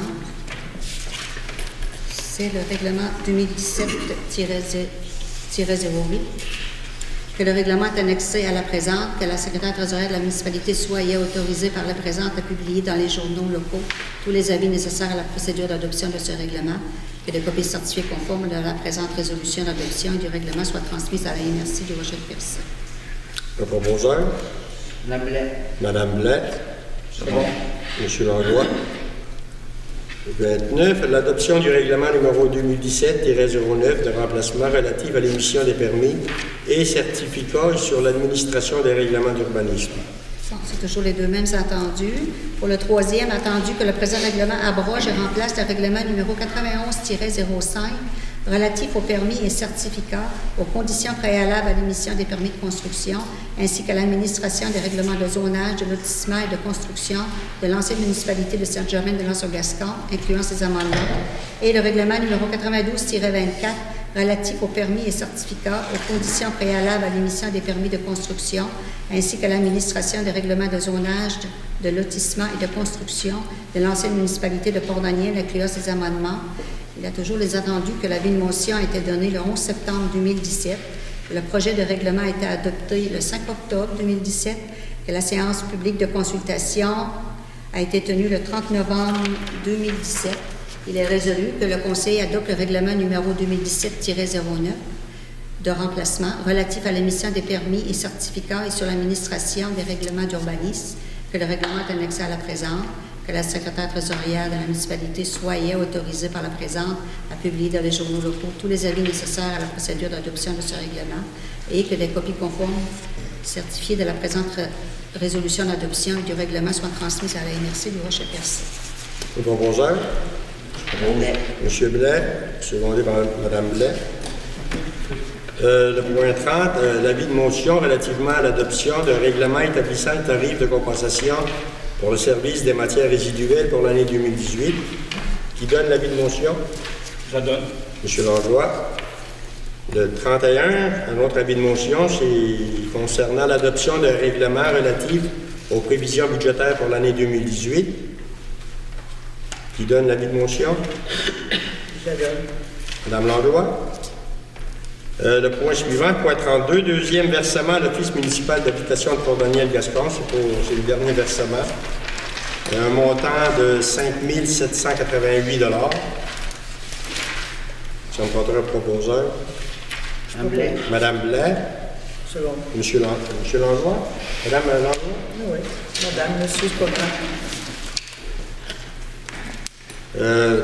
C'est le règlement 2017-08. Que le règlement est annexé à la présente, que la secrétaire trésorière de la municipalité soit et est autorisée par la présente à publier dans les journaux locaux tous les avis nécessaires à la procédure d'adoption de ce règlement, que des copies certifiées conformes de la présente résolution d'adoption et du règlement soient transmises à la MRC du Rocher-Percé. Un proposeur. Madame Blais. Madame Blais. C'est bon. Monsieur Langlois. 29. L'adoption du règlement numéro 2017-09 de remplacement relatif à l'émission des permis et certificats sur l'administration des règlements d'urbanisme. C'est toujours les deux mêmes attendus. Pour le troisième, attendu que le présent règlement abroge et remplace le règlement numéro 91-05 relatif aux permis et certificats, aux conditions préalables à l'émission des permis de construction, ainsi qu'à l'administration des règlements de zonage, de lotissement et de construction de l'ancienne municipalité de Saint-Germain-de-Lac-Gascon, incluant ses amendements, et le règlement numéro 92-24 relatif aux permis et certificats, aux conditions préalables à l'émission des permis de construction, ainsi qu'à l'administration des règlements de zonage, de lotissement et de construction de l'ancienne municipalité de Port-Daniel, incluant ses amendements. Il y a toujours les attendus que l'avis de motion a été donné le 11 septembre 2017, que le projet de règlement a été adopté le 5 octobre 2017, que la séance publique de consultation a été tenue le 30 novembre 2017. Il est résolu que le Conseil adopte le règlement numéro 2017-09 de remplacement relatif à l'émission des permis et certificats et sur l'administration des règlements d'urbanisme, que le règlement est annexé à la présente, que la secrétaire trésorière de la municipalité soit et est autorisée par la présente à publier dans les journaux locaux tous les avis nécessaires à la procédure d'adoption de ce règlement et que des copies conformes certifiées de la présente résolution d'adoption et du règlement soient transmises à la MRC du Rocher-Percé. Le proposeur. Blais. Monsieur Blais, secondé par Madame Blais. Le point 30, l'avis de motion relativement à l'adoption d'un règlement établissant le tarif de compensation pour le service des matières résiduelles pour l'année 2018. Qui donne l'avis de motion? Je la donne. Monsieur Langlois. Le 31, un autre avis de motion, c'est concernant l'adoption d'un règlement relatif aux prévisions budgétaires pour l'année 2018. Qui donne l'avis de motion? Je la donne. Madame Langlois. Le point suivant, point 32, deuxième versement à l'Office municipal d'habitation de Port-Daniel-Gascon. C'est le dernier versement. Un montant de 5 788 $. Si on prendra un proposeur. Un blé. Madame Blais. Second. Monsieur Langlois. Madame Langlois. Oui. Madame, monsieur, c'est pas grave.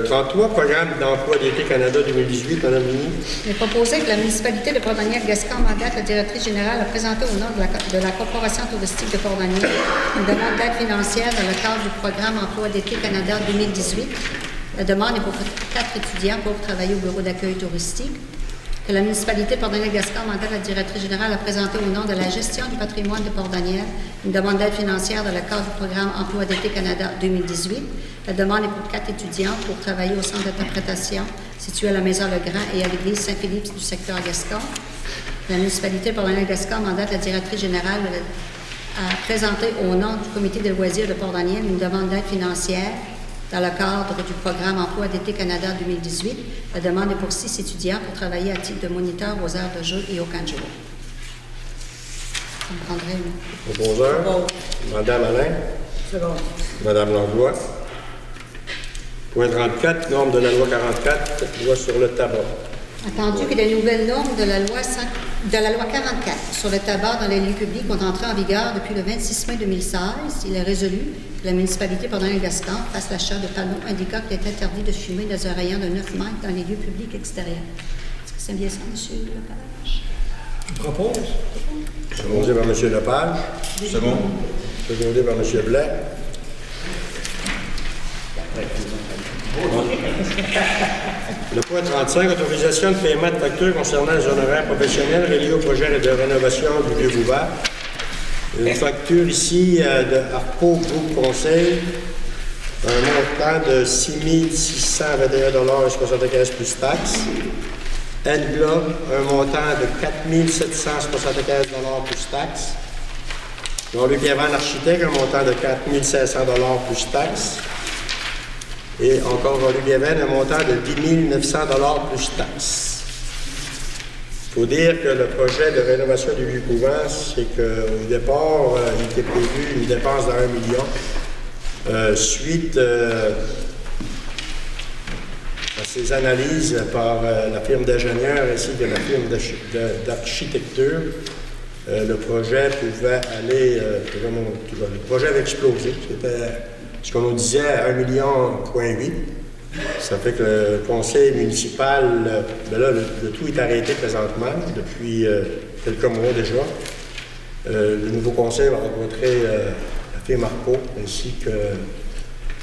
33, programme d'emploi d'été Canada 2018, Madame Ligny. Il est proposé que la municipalité de Port-Daniel-Gascon mandate la directrice générale à présenter au nom de la Corporation touristique de Port-Daniel une demande d'aide financière dans le cadre du programme Emploi d'été Canada 2018. La demande est pour 4 étudiants pour travailler au bureau d'accueil touristique. Que la municipalité de Port-Daniel-Gascon mandate la directrice générale à présenter au nom de la gestion du patrimoine de Port-Daniel une demande d'aide financière dans le cadre du programme Emploi d'été Canada 2018. La demande est pour 4 étudiants pour travailler au centre d'interprétation situé à la Maison Legrand et à l'église Saint-Philippe du secteur Gascon. La municipalité de Port-Daniel-Gascon mandate la directrice générale à présenter au nom du comité des loisirs de Port-Daniel une demande d'aide financière dans le cadre du programme Emploi d'été Canada 2018. La demande est pour 6 étudiants pour travailler à titre de moniteur aux heures de jeu et au camp de jour. Ça me prendrait une... Proposeur. Bon. Madame Alain. Second. Madame Langlois. Point 34, norme de la loi 44, loi sur le tabac. Attendu que les nouvelles normes de la loi 44 sur le tabac dans les lieux publics ont entré en vigueur depuis le 26 mai 2016, il est résolu que la municipalité de Port-Daniel-Gascon fasse l'achat de panneaux indiquant qu'il est interdit de fumer dans un rayon de 9 mètres dans les lieux publics extérieurs. Est-ce que c'est bien ça, M. Lepage? Tu proposes? Secondé par M. Lepage. Second. Secondé par M. Blais. Le point 35, autorisation de paiement de factures concernant les honoraires professionnels reliés au projet de rénovation du lieu Bouvard. Une facture ici de Arpo Groupe Conseil, un montant de 6 621,75 plus taxes. Englobe, un montant de 4 775 plus taxes. Jean-Luc Evans, architecte, un montant de 4 500 plus taxes. Et encore Jean-Luc Evans, un montant de 10 900 plus taxes. Il faut dire que le projet de rénovation du Vieux-Couvent, c'est qu'au départ, il était prévu une dépense de 1 million. Suite à ces analyses par la firme d'ingénieurs ainsi que la firme d'architecture, le projet pouvait aller, le projet avait explosé. C'était ce qu'on nous disait, 1,8 million. Ça fait que le conseil municipal, là, le tout est arrêté présentement depuis quelques mois déjà. Le nouveau conseil va rencontrer la firme Arco ainsi que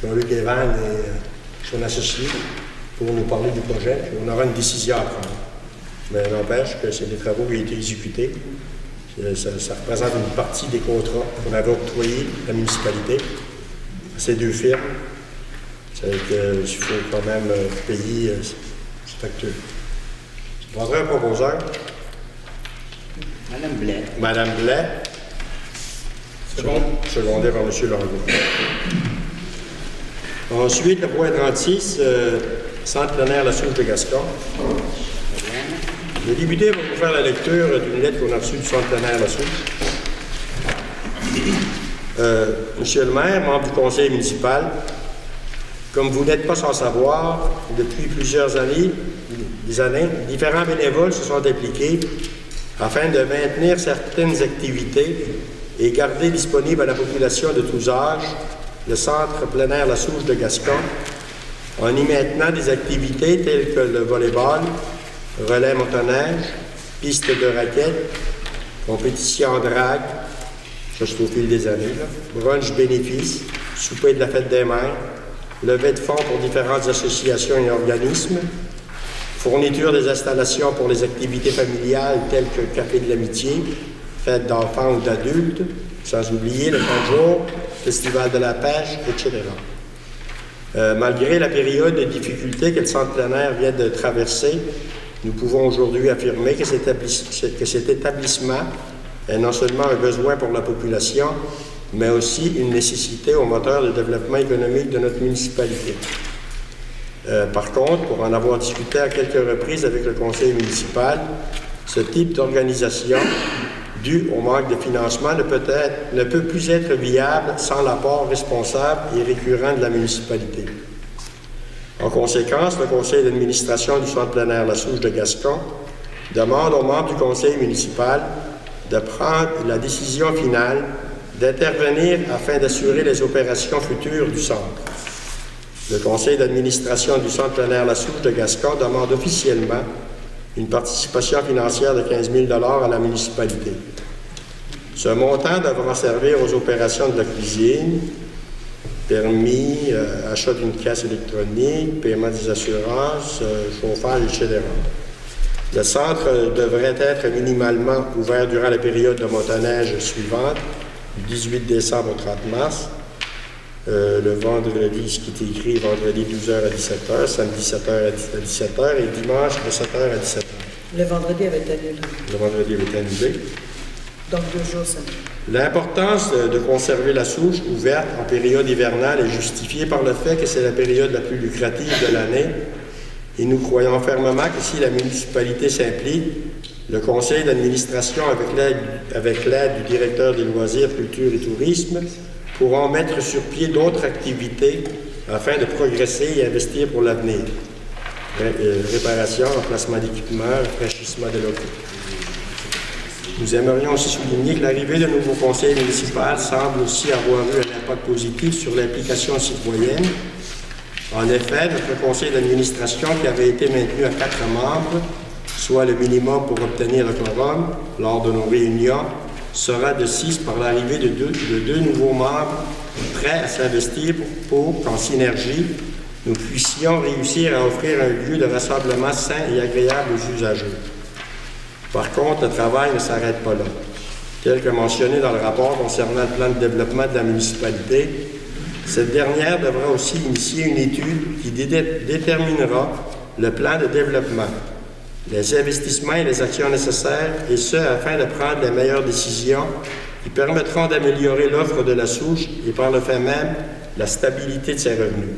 Jean-Luc Evans et son associé pour nous parler du projet. Puis on aura une décision à prendre. Mais n'empêche que c'est des travaux qui ont été exécutés. Ça représente une partie des contrats qu'on avait octroyés à la municipalité. Ces deux firmes, c'est qu'il faut quand même payer ces factures. Je prendrai un proposeur. Madame Blais. Madame Blais. Secondé par M. Langlois. Ensuite, le point 36, Centre plein air La Souche de Gascon. Le député va vous faire la lecture d'une lettre qu'on a reçue du Centre plein air La Souche. Monsieur le maire, membre du conseil municipal, comme vous n'êtes pas sans savoir, depuis plusieurs années, différents bénévoles se sont impliqués afin de maintenir certaines activités et garder disponible à la population de tous âges le centre plein air La Souche de Gascon, en y maintenant des activités telles que le volleyball, relais motoneige, piste de raquettes, compétition en drague, ça c'est au fil des années, brunch bénéfice, souper de la fête des mères, levée de fonds pour différentes associations et organismes, fourniture des installations pour les activités familiales telles que Café de l'Amitié, fête d'enfants ou d'adultes, sans oublier le camp de jour, Festival de la pêche, etc. Malgré la période de difficulté que le centre plein air vient de traverser, nous pouvons aujourd'hui affirmer que cet établissement est non seulement un besoin pour la population, mais aussi une nécessité au moteur de développement économique de notre municipalité. Par contre, pour en avoir discuté à quelques reprises avec le conseil municipal, Ce type d'organisation, dû au manque de financement, ne peut plus être viable sans l'apport responsable et récurrent de la municipalité. En conséquence, le conseil d'administration du Centre plein air La Souche de Gascon demande aux membres du conseil municipal de prendre la décision finale d'intervenir afin d'assurer les opérations futures du centre. Le conseil d'administration du Centre plein air La Souche de Gascon demande officiellement une participation financière de 15 000 $ à la municipalité. Ce montant devra servir aux opérations de la cuisine, permis, achat d'une caisse électronique, paiement des assurances, chauffage, etc. Le centre devrait être minimalement ouvert durant la période de motoneige suivante, du 18 décembre au 30 mars, le vendredi, ce qui est écrit, vendredi 12h à 17h, samedi 7h à 17h et dimanche de 7h à 17h. Le vendredi avait été annulé. Le vendredi avait été annulé. Donc 2 jours samedi. L'importance de conserver la souche ouverte en période hivernale est justifiée par le fait que c'est la période la plus lucrative de l'année et nous croyons fermement que si la municipalité s'implique, le conseil d'administration, avec l'aide du directeur des loisirs, culture et tourisme, pourront mettre sur pied d'autres activités afin de progresser et investir pour l'avenir. Réparation, remplacement d'équipements, rafraîchissement des locaux. Nous aimerions aussi souligner que l'arrivée de nouveaux conseils municipaux semble aussi avoir eu un impact positif sur l'implication citoyenne. En effet, notre conseil d'administration, qui avait été maintenu à 4 membres, soit le minimum pour obtenir le quorum lors de nos réunions, sera de 6 par l'arrivée de deux nouveaux membres prêts à s'investir pour qu'en synergie, nous puissions réussir à offrir un lieu de rassemblement sain et agréable aux usagers. Par contre, le travail ne s'arrête pas là. Tel que mentionné dans le rapport concernant le plan de développement de la municipalité, cette dernière devra aussi initier une étude qui déterminera le plan de développement, les investissements et les actions nécessaires, et ce, afin de prendre les meilleures décisions qui permettront d'améliorer l'offre de la souche et par le fait même la stabilité de ses revenus.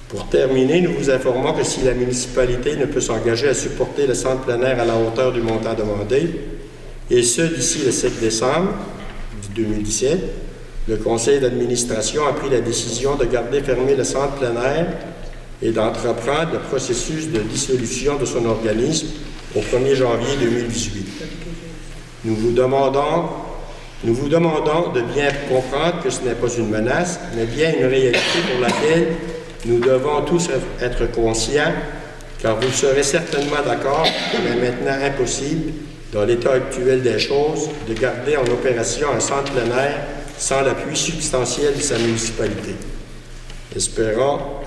Pour terminer, nous vous informons que si la municipalité ne peut s'engager à supporter le centre plein air à la hauteur du montant demandé, et ce d'ici le 7 décembre 2017, le conseil d'administration a pris la décision de garder fermé le centre plein air et d'entreprendre le processus de dissolution de son organisme au 1er janvier 2018. Nous vous demandons de bien comprendre que ce n'est pas une menace, mais bien une réalité pour laquelle nous devons tous être conscients, car vous serez certainement d'accord qu'il est maintenant impossible, dans l'état actuel des choses, de garder en opération un centre plein air sans l'appui substantiel de sa municipalité. Espérant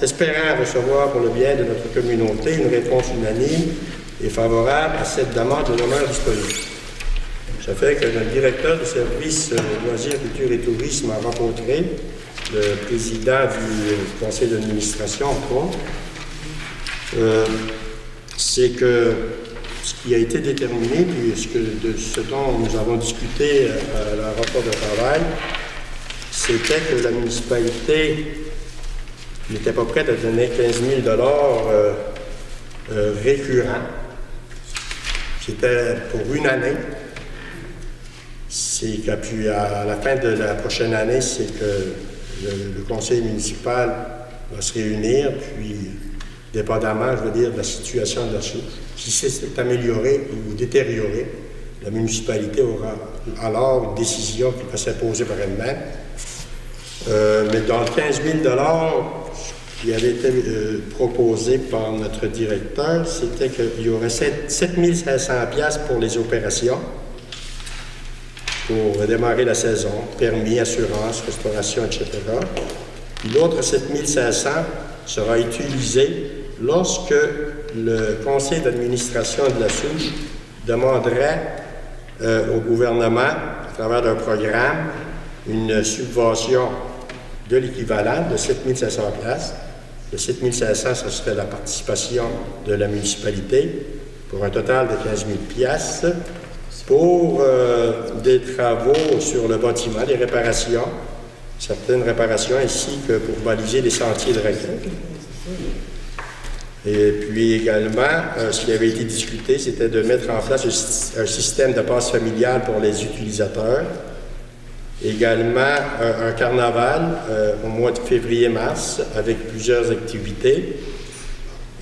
recevoir pour le bien de notre communauté une réponse unanime et favorable à cette demande de demeure disponible. Ça fait que notre directeur du service loisirs, culture et tourisme a rencontré le président du conseil d'administration, entre autres. C'est que ce qui a été déterminé, puis ce dont nous avons discuté à la rapport de travail, c'était que la municipalité n'était pas prête à donner 15 000 $ récurrents. C'était pour une année. C'est que puis à la fin de la prochaine année, c'est que le conseil municipal va se réunir, puis dépendamment, je veux dire, de la situation de la souche. Si c'est amélioré ou détérioré, la municipalité aura alors une décision qui va s'imposer par elle-même. Mais dans le 15 000 $ qui avait été proposé par notre directeur, c'était qu'il y aurait 7 500 $ pour les opérations, pour démarrer la saison, permis, assurance, restauration, etc. Puis l'autre 7 500 sera utilisé lorsque le conseil d'administration de la souche demanderait au gouvernement, à travers un programme, une subvention de l'équivalent de 7 500 $. Le 7 500, ce serait la participation de la municipalité pour un total de 15 000 $ pour des travaux sur le bâtiment, des réparations, certaines réparations, ainsi que pour baliser les sentiers de recul. Et puis également, ce qui avait été discuté, c'était de mettre en place un système de passe familiale pour les utilisateurs. Également, un carnaval au mois de février-mars avec plusieurs activités.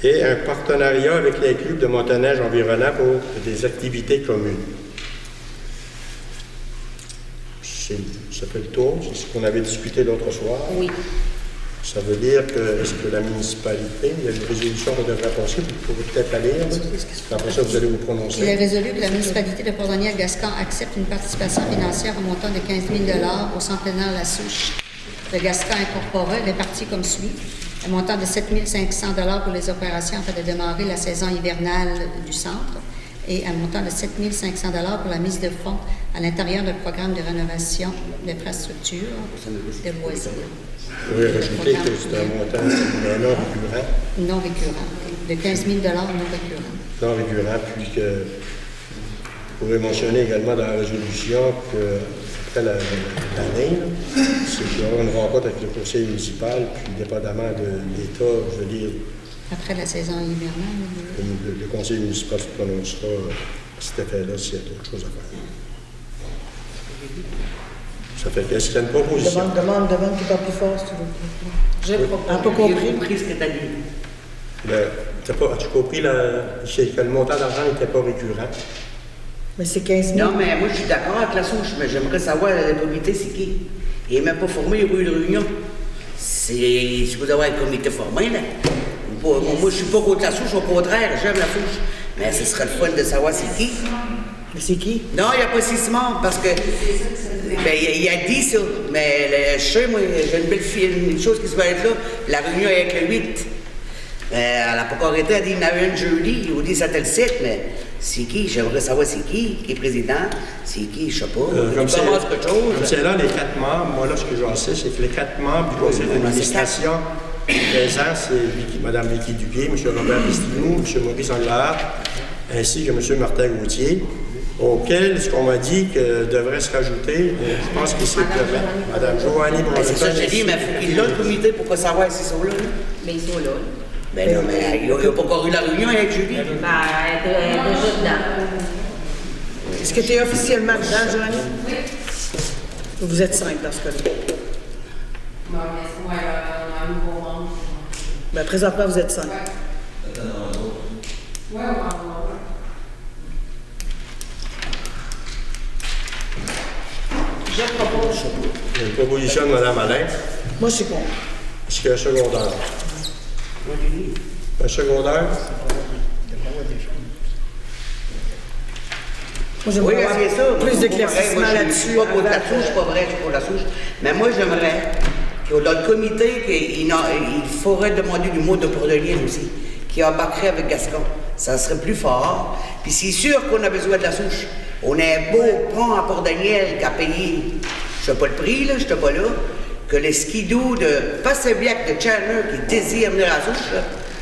Et un partenariat avec les clubs de motoneige environnants pour des activités communes. Ça fait le tour, c'est ce qu'on avait discuté l'autre soir. Oui. Ça veut dire que, est-ce que la municipalité, il y a une résolution qu'on devrait passer, vous pouvez peut-être la lire, après ça vous allez vous Il est prononcer. résolu que la municipalité de Port-Daniel-Gascon accepte une participation financière au montant de 15 000 $ au Centre pénal La Souche de Gascon Incorporé, réparti comme suit. Un montant de 7 500 $ pour les opérations afin de démarrer la saison hivernale du centre et un montant de 7 500 $ pour la mise de fonds à l'intérieur du programme de rénovation d'infrastructures de loisirs. Oui, rajouter que c'est un montant non récurrent. Non récurrent. De 15 000 $ non récurrent. Non récurrent, puis que vous pourrez mentionner également dans la résolution qu'après l'année, c'est qu'il y aura une rencontre avec le conseil municipal, puis dépendamment de l'État, je veux dire, Après la saison hivernale. le conseil municipal se prononcera à cet effet-là s'il y a d'autres choses à faire. Ça fait qu'est-ce qu'il y a une proposition? Demande qui parle plus fort, si tu veux. Je propose. Ah, pas compris. J'ai compris ce que tu as dit. As-tu compris que le montant d'argent n'était pas récurrent? Mais c'est 15 000. Non, mais moi, je suis d'accord avec la souche, mais j'aimerais savoir la comité, c'est qui? Il n'est même pas formé, rue de Réunion. C'est supposé avoir un comité formé, là. Moi, je ne suis pas contre la souche, au contraire, j'aime la souche. Mais ce serait le fun de savoir c'est qui. Mais c'est qui? Non, il n'y a pas si Simon, parce que. Ben, il a dit ça, mais je sais, moi, j'ai une belle fille, une chose qui se va être là. La réunion est avec le 8. Elle n'a pas encore été, elle dit qu'il y en avait une jeudi, on dit ça tel 7, mais c'est qui? J'aimerais savoir c'est qui est président, c'est qui, je sais pas. Comme c'est quelque chose. c'est là, les 4 membres, moi là, ce que j'en sais, c'est que les 4 membres du conseil d'administration présents, c'est Mme Vicky Duguay, M. Robert Pistinou, M. Maurice Anglard, ainsi que M. Martin Gauthier, auquel, ce qu'on m'a dit que devrait se rajouter, je pense que c'est Mme Joannie Bronson. C'est ça que j'ai dit, mais il faut qu'il y ait le comité pour savoir s'ils sont là. Mais ils sont là. Ben non, mais il n'y a pas encore eu la réunion avec Julie. Ben, elle est déjà dedans. Est-ce que tu es officiellement dedans, Joannie? Oui. Vous êtes 5 dans ce cas-là. Bon, mais c'est un nouveau membre. Ben, présentement, vous êtes 5. Oui, Je propose. Il y a une proposition de Mme Alain. Moi, je suis contre. Est-ce qu'il y a un secondaire? Un secondaire? Moi, j'aimerais Oui, avoir c'est ça. plus d'éclaircissement Je là-dessus. suis pas pour la souche, c'est pas vrai, je suis pour la souche. Mais moi, j'aimerais que dans le comité, il faudrait demander du mot de Port-Daniel aussi, qui embarquerait avec Gascon. Ça serait plus fort. Puis c'est sûr qu'on a besoin de la souche. On a un beau pont à Port-Daniel qui a payé, je ne sais pas le prix, là, je n'étais pas là, que les skidoo de Passebiac de Chandler qui désirent venir à la souche, là.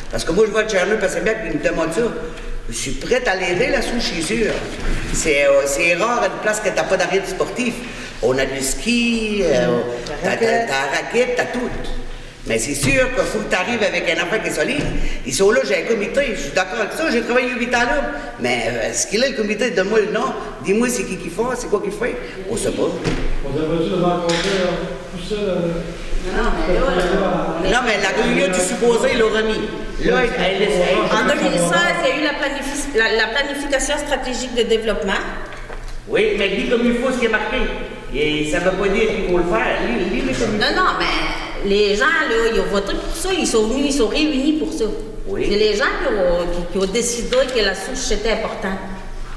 Parce que moi, je vois Chandler Passebiac qui me demande ça. Je suis prête à l'aider, la souche, c'est sûr. C'est rare à une place que tu n'as pas d'arrêt sportif. On a du ski, t'as la raquette, t'as tout. Mais c'est sûr qu'il faut que tu arrives avec un enfant qui est solide. Ils sont là, j'ai un comité, je suis d'accord avec ça, j'ai travaillé 8 ans là. Mais ce qu'il a, le comité, donne-moi le nom, dis-moi c'est qui fait, c'est quoi qu'il fait. On ne sait pas. On devrait-tu le rencontrer tout seul? Non, mais la réunion du supposé, il l'a remis. Là, En 2016, il y a eu la planification stratégique de développement. Oui, mais lis comme il faut ce qui est marqué. Et ça ne veut pas dire qu'il faut le faire. Lis les communes. Non, mais les gens, là, ils ont voté pour ça, ils sont venus, ils sont réunis pour ça. Oui. C'est les gens qui ont décidé que la souche, c'était important.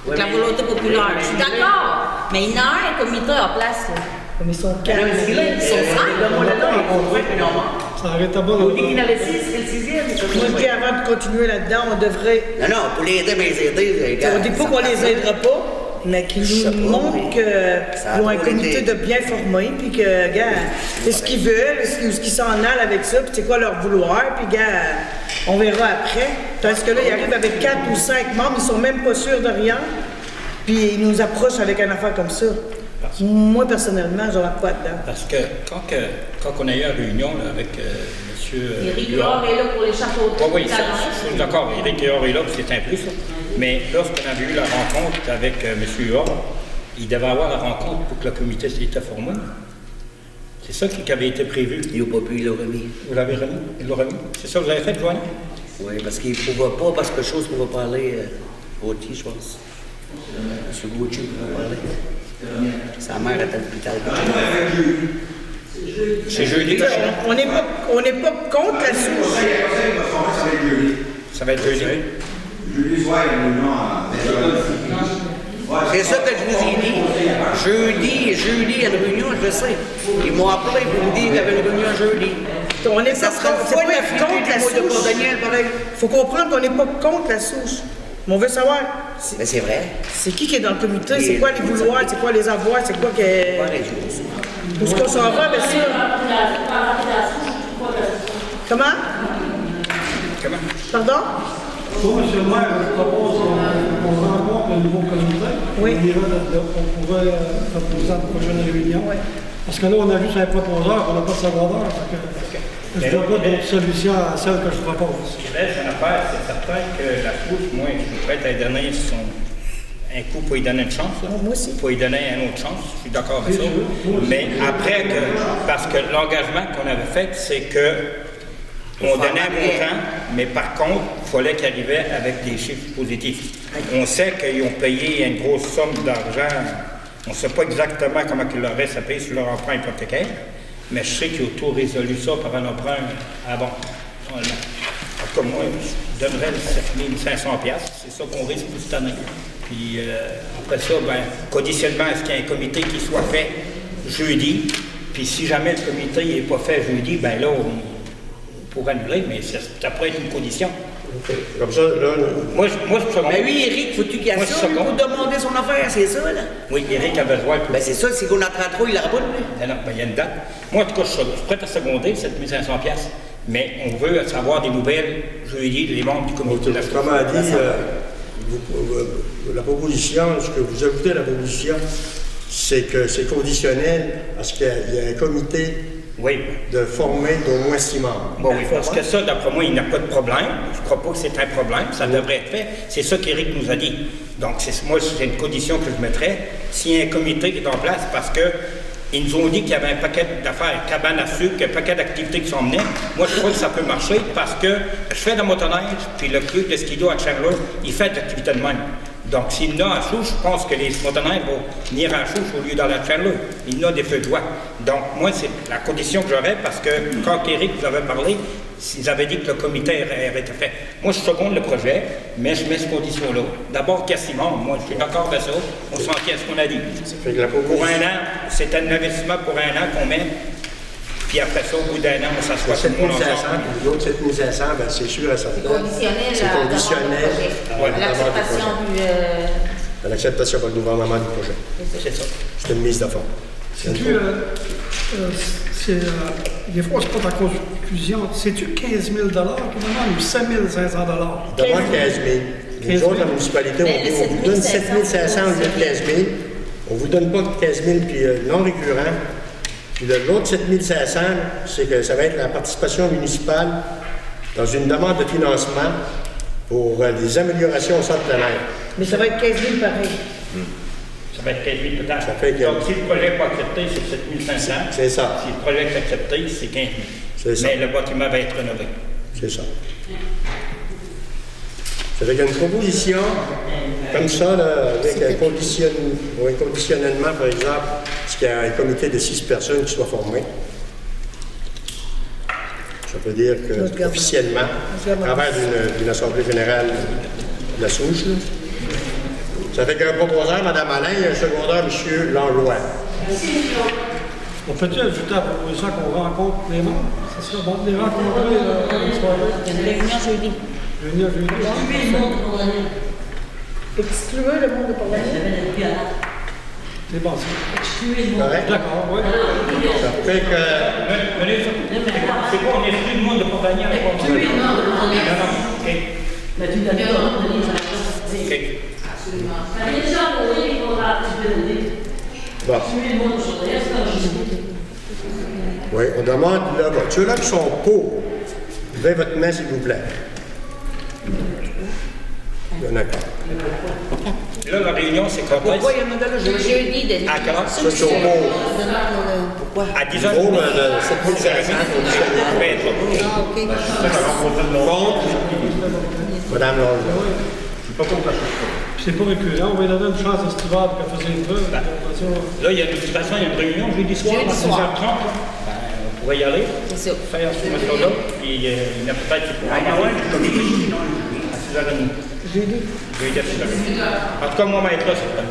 Oui, La mais- volonté populaire. mais- Je suis d'accord. Mais il y en a un comité en place, là. Comme ils sont Non, 4. mais ce qu'il a, donne-moi le nom, il faut que non. Ça arrête pas On dit qu'il y en avait 6, c'est le 6e. Moi, je dis avant de continuer là-dedans, on devrait. Non, pour les aider, mais les aider. On dit pas qu'on les aidera pas, mais qu'ils Je sais nous pas, montrent mais qu'ils ça a ont un pas comité été. de bien formé, puis que, gars, c'est ce qu'ils veulent, ce qu'ils s'en allent avec ça, puis c'est quoi leur vouloir, puis, gars, on verra après. Tandis que là, ils arrivent avec 4 ou 5 membres, ils sont même pas sûrs de rien, puis ils nous approchent avec un affaire comme ça. Moi, personnellement, j'embarque pas dedans. Parce que quand on a eu une réunion là, avec monsieur... Éric Huard est là pour les chapeaux de Oui, je suis d'accord. Éric Huard est là, c'est un plus. Ça. Mais lorsqu'on avait eu la rencontre avec monsieur Huard, il devait avoir la rencontre pour que le comité s'était formé. C'est ça qui avait été prévu. Il n'a pas pu, il l'a remis. Vous l'avez remis? Il l'a remis? C'est ça que vous avez fait, Joanne? Oui, parce qu'il ne pouvait pas, parce que chose pouvait parler Gauthier, je pense. M. Gauthier pouvait parler. Sa mère était à l'hôpital. C'est jeudi. On n'est pas contre la souche. Ça va être jeudi. C'est ça que je vous ai dit. Jeudi, il y a une réunion, je sais. Ils m'ont appelé pour me dire qu'il y avait une réunion jeudi. On n'est Ça pas serait contre, fou de c'est pas contre la de souche. Daniel, pareil. Faut comprendre qu'on n'est pas contre la souche. Mais on veut savoir, Mais c'est vrai. c'est qui est dans le comité, c'est quoi les vouloirs, c'est quoi les avoirs, c'est quoi que... Pareil, je vous dis. Où est-ce qu'on s'en va, bien sûr? Comment? Comment? Pardon? Moi, monsieur le maire, je propose qu'on rencontre le nouveau comité. Oui. On pourrait proposer à la prochaine réunion. Parce que là, on a juste un proposeur, on n'a pas de savoir. Je ne vois pas d'autre solution à celle que je propose. Ce qui reste une affaire, c'est certain que la souche, moi, je suis prêt à lui donner un coup pour lui donner une chance. Là. Moi aussi. Pour lui donner une autre chance. Je suis d'accord avec ça. Mais après, parce que l'engagement qu'on avait fait, c'est que on donnait un montant, mais par contre, il fallait qu'il arrivait avec des chiffres positifs. On sait qu'ils ont payé une grosse somme d'argent. On ne sait pas exactement comment il leur reste à payer sur leur emprunt hypothécaire, mais je sais qu'ils ont tout résolu ça par un emprunt avant. En tout cas, moi, je donnerais 7 500$. C'est ça qu'on risque pour cette année. Puis après ça, ben, conditionnement à ce qu'il y ait un comité qui soit fait jeudi. Puis si jamais le comité n'est pas fait jeudi, ben là, on pourrait annuler, mais ça pourrait être une condition. OK. Comme ça, là, Moi, je suis Mais lui, Eric, faut-tu qu'il y ait Moi, ça je suis pour demander son affaire, c'est ça, là? Oui, Eric a besoin. Ben c'est ça, si on a 33, il l'aura pas, lui. Non, ben, il y a une date. Moi, en tout cas, je suis prêt à seconder 7 500$. Mais on veut savoir des nouvelles jeudi, les membres du comité de la autrement dit, la proposition, ce que vous ajoutez à la proposition, c'est que c'est conditionnel à ce qu'il y ait un comité Oui. de former d'au moins 6 membres. Bon, oui, parce que ça, d'après moi, il n'y a pas de problème. Je ne crois pas que c'est un problème. Ça devrait être fait. C'est ça qu'Éric nous a dit. Donc, moi, c'est une condition que je mettrais. S'il y a un comité qui est en place, parce que ils nous ont dit qu'il y avait un paquet d'affaires, cabane à sucre, un paquet d'activités qui sont menées. Moi, je crois que ça peut marcher parce que je fais de la motoneige, puis le club de skido à Charlotte, il fait d'activités de même. Donc, s'il y en a à Souche, je pense que les motoneiges vont venir à Souche au lieu dans la Charlotte. Il y en a des feux de joie. Donc, moi, c'est la condition que j'aurais parce que quand Éric vous avait parlé, ils avaient dit que le comité aurait été fait. Moi, je seconde le projet, mais je mets cette condition-là. D'abord, Cassimon, moi, je suis d'accord avec ça. On s'en tient à ce qu'on a dit. Fait que la Pour proposition, un an, c'est un investissement pour un an qu'on met. Puis après ça, au bout d'un an, on s'assoit tout 7 le monde 500, ensemble. puis l'autre 7 500, ben, c'est sûr à certain. Conditionnel C'est conditionnel à l'acceptation du... à l'acceptation par le gouvernement du projet. C'est ça. C'est une mise de fonds. C'est-tu, des fois, c'est pas ta conclusion. C'est-tu 15 000 qui demande ou 5 500 Demande 15 000. Nous autres, la municipalité, on vous donne 7 500 au lieu de 15 000. On ne vous donne pas 15 000 puis non récurrent. Puis l'autre 7 500, c'est que ça va être la participation municipale dans une demande de financement pour les améliorations au centre plein air. Mais ça va être 15 000 pareil. Ça va être 15 000 peut-être. Ça fait que- Donc, si le projet n'est pas accepté, c'est 7 500. C'est ça. Si le projet est accepté, c'est 15 000. C'est ça. Mais le bâtiment va être rénové. C'est ça. Ça fait qu'il y a une proposition comme ça, là, avec un conditionnement, par exemple, parce qu'il y a un comité de 6 personnes qui soit formé. Ça veut dire que officiellement, à travers d'une assemblée générale de la Souche, là, ça fait qu'un proposeur, Mme Alain, et un secondaire, M. Langlois. On peut-tu ajouter à la proposition qu'on rencontre les membres? Ça serait bon de les rencontrer une soirée. Il y a une réunion jeudi. Jeudi. Excluez le monde de Port-Laine. C'est bon, ça. Correct? D'accord, oui. Ça fait que... C'est quoi, on exclut le monde de Port-Daniel? Oui, non. OK. Mais tu t'as bien OK. Absolument. Mais déjà, oui, il faudra un petit peu donner. Bon. Oui, on demande le vote. Ceux-là qui sont pour, levez votre main, s'il vous plaît. D'accord. Là, la réunion, c'est quand est-ce? Pourquoi il y en a de là? Jeudi, Denis. À quelle heure? Ceux qui sont pour. Pourquoi? À 10 heures. Pour, 7500. Ah, OK. Contre. Madame Langlois. Puis c'est pas récurrent, on va lui donner une chance estivale pour qu'elle fasse une preuve. J'ai l'impression. Là, il y a de toute façon, il y a une réunion jeudi soir à Jeudi 6h30. soir. Ben, on pourrait y aller, C'est ça. faire ce matin-là, puis il y en a peut-être qui pourraient y aller. À 6h30. Jeudi à 6h30. En tout cas, moi, m'être là, c'est pas.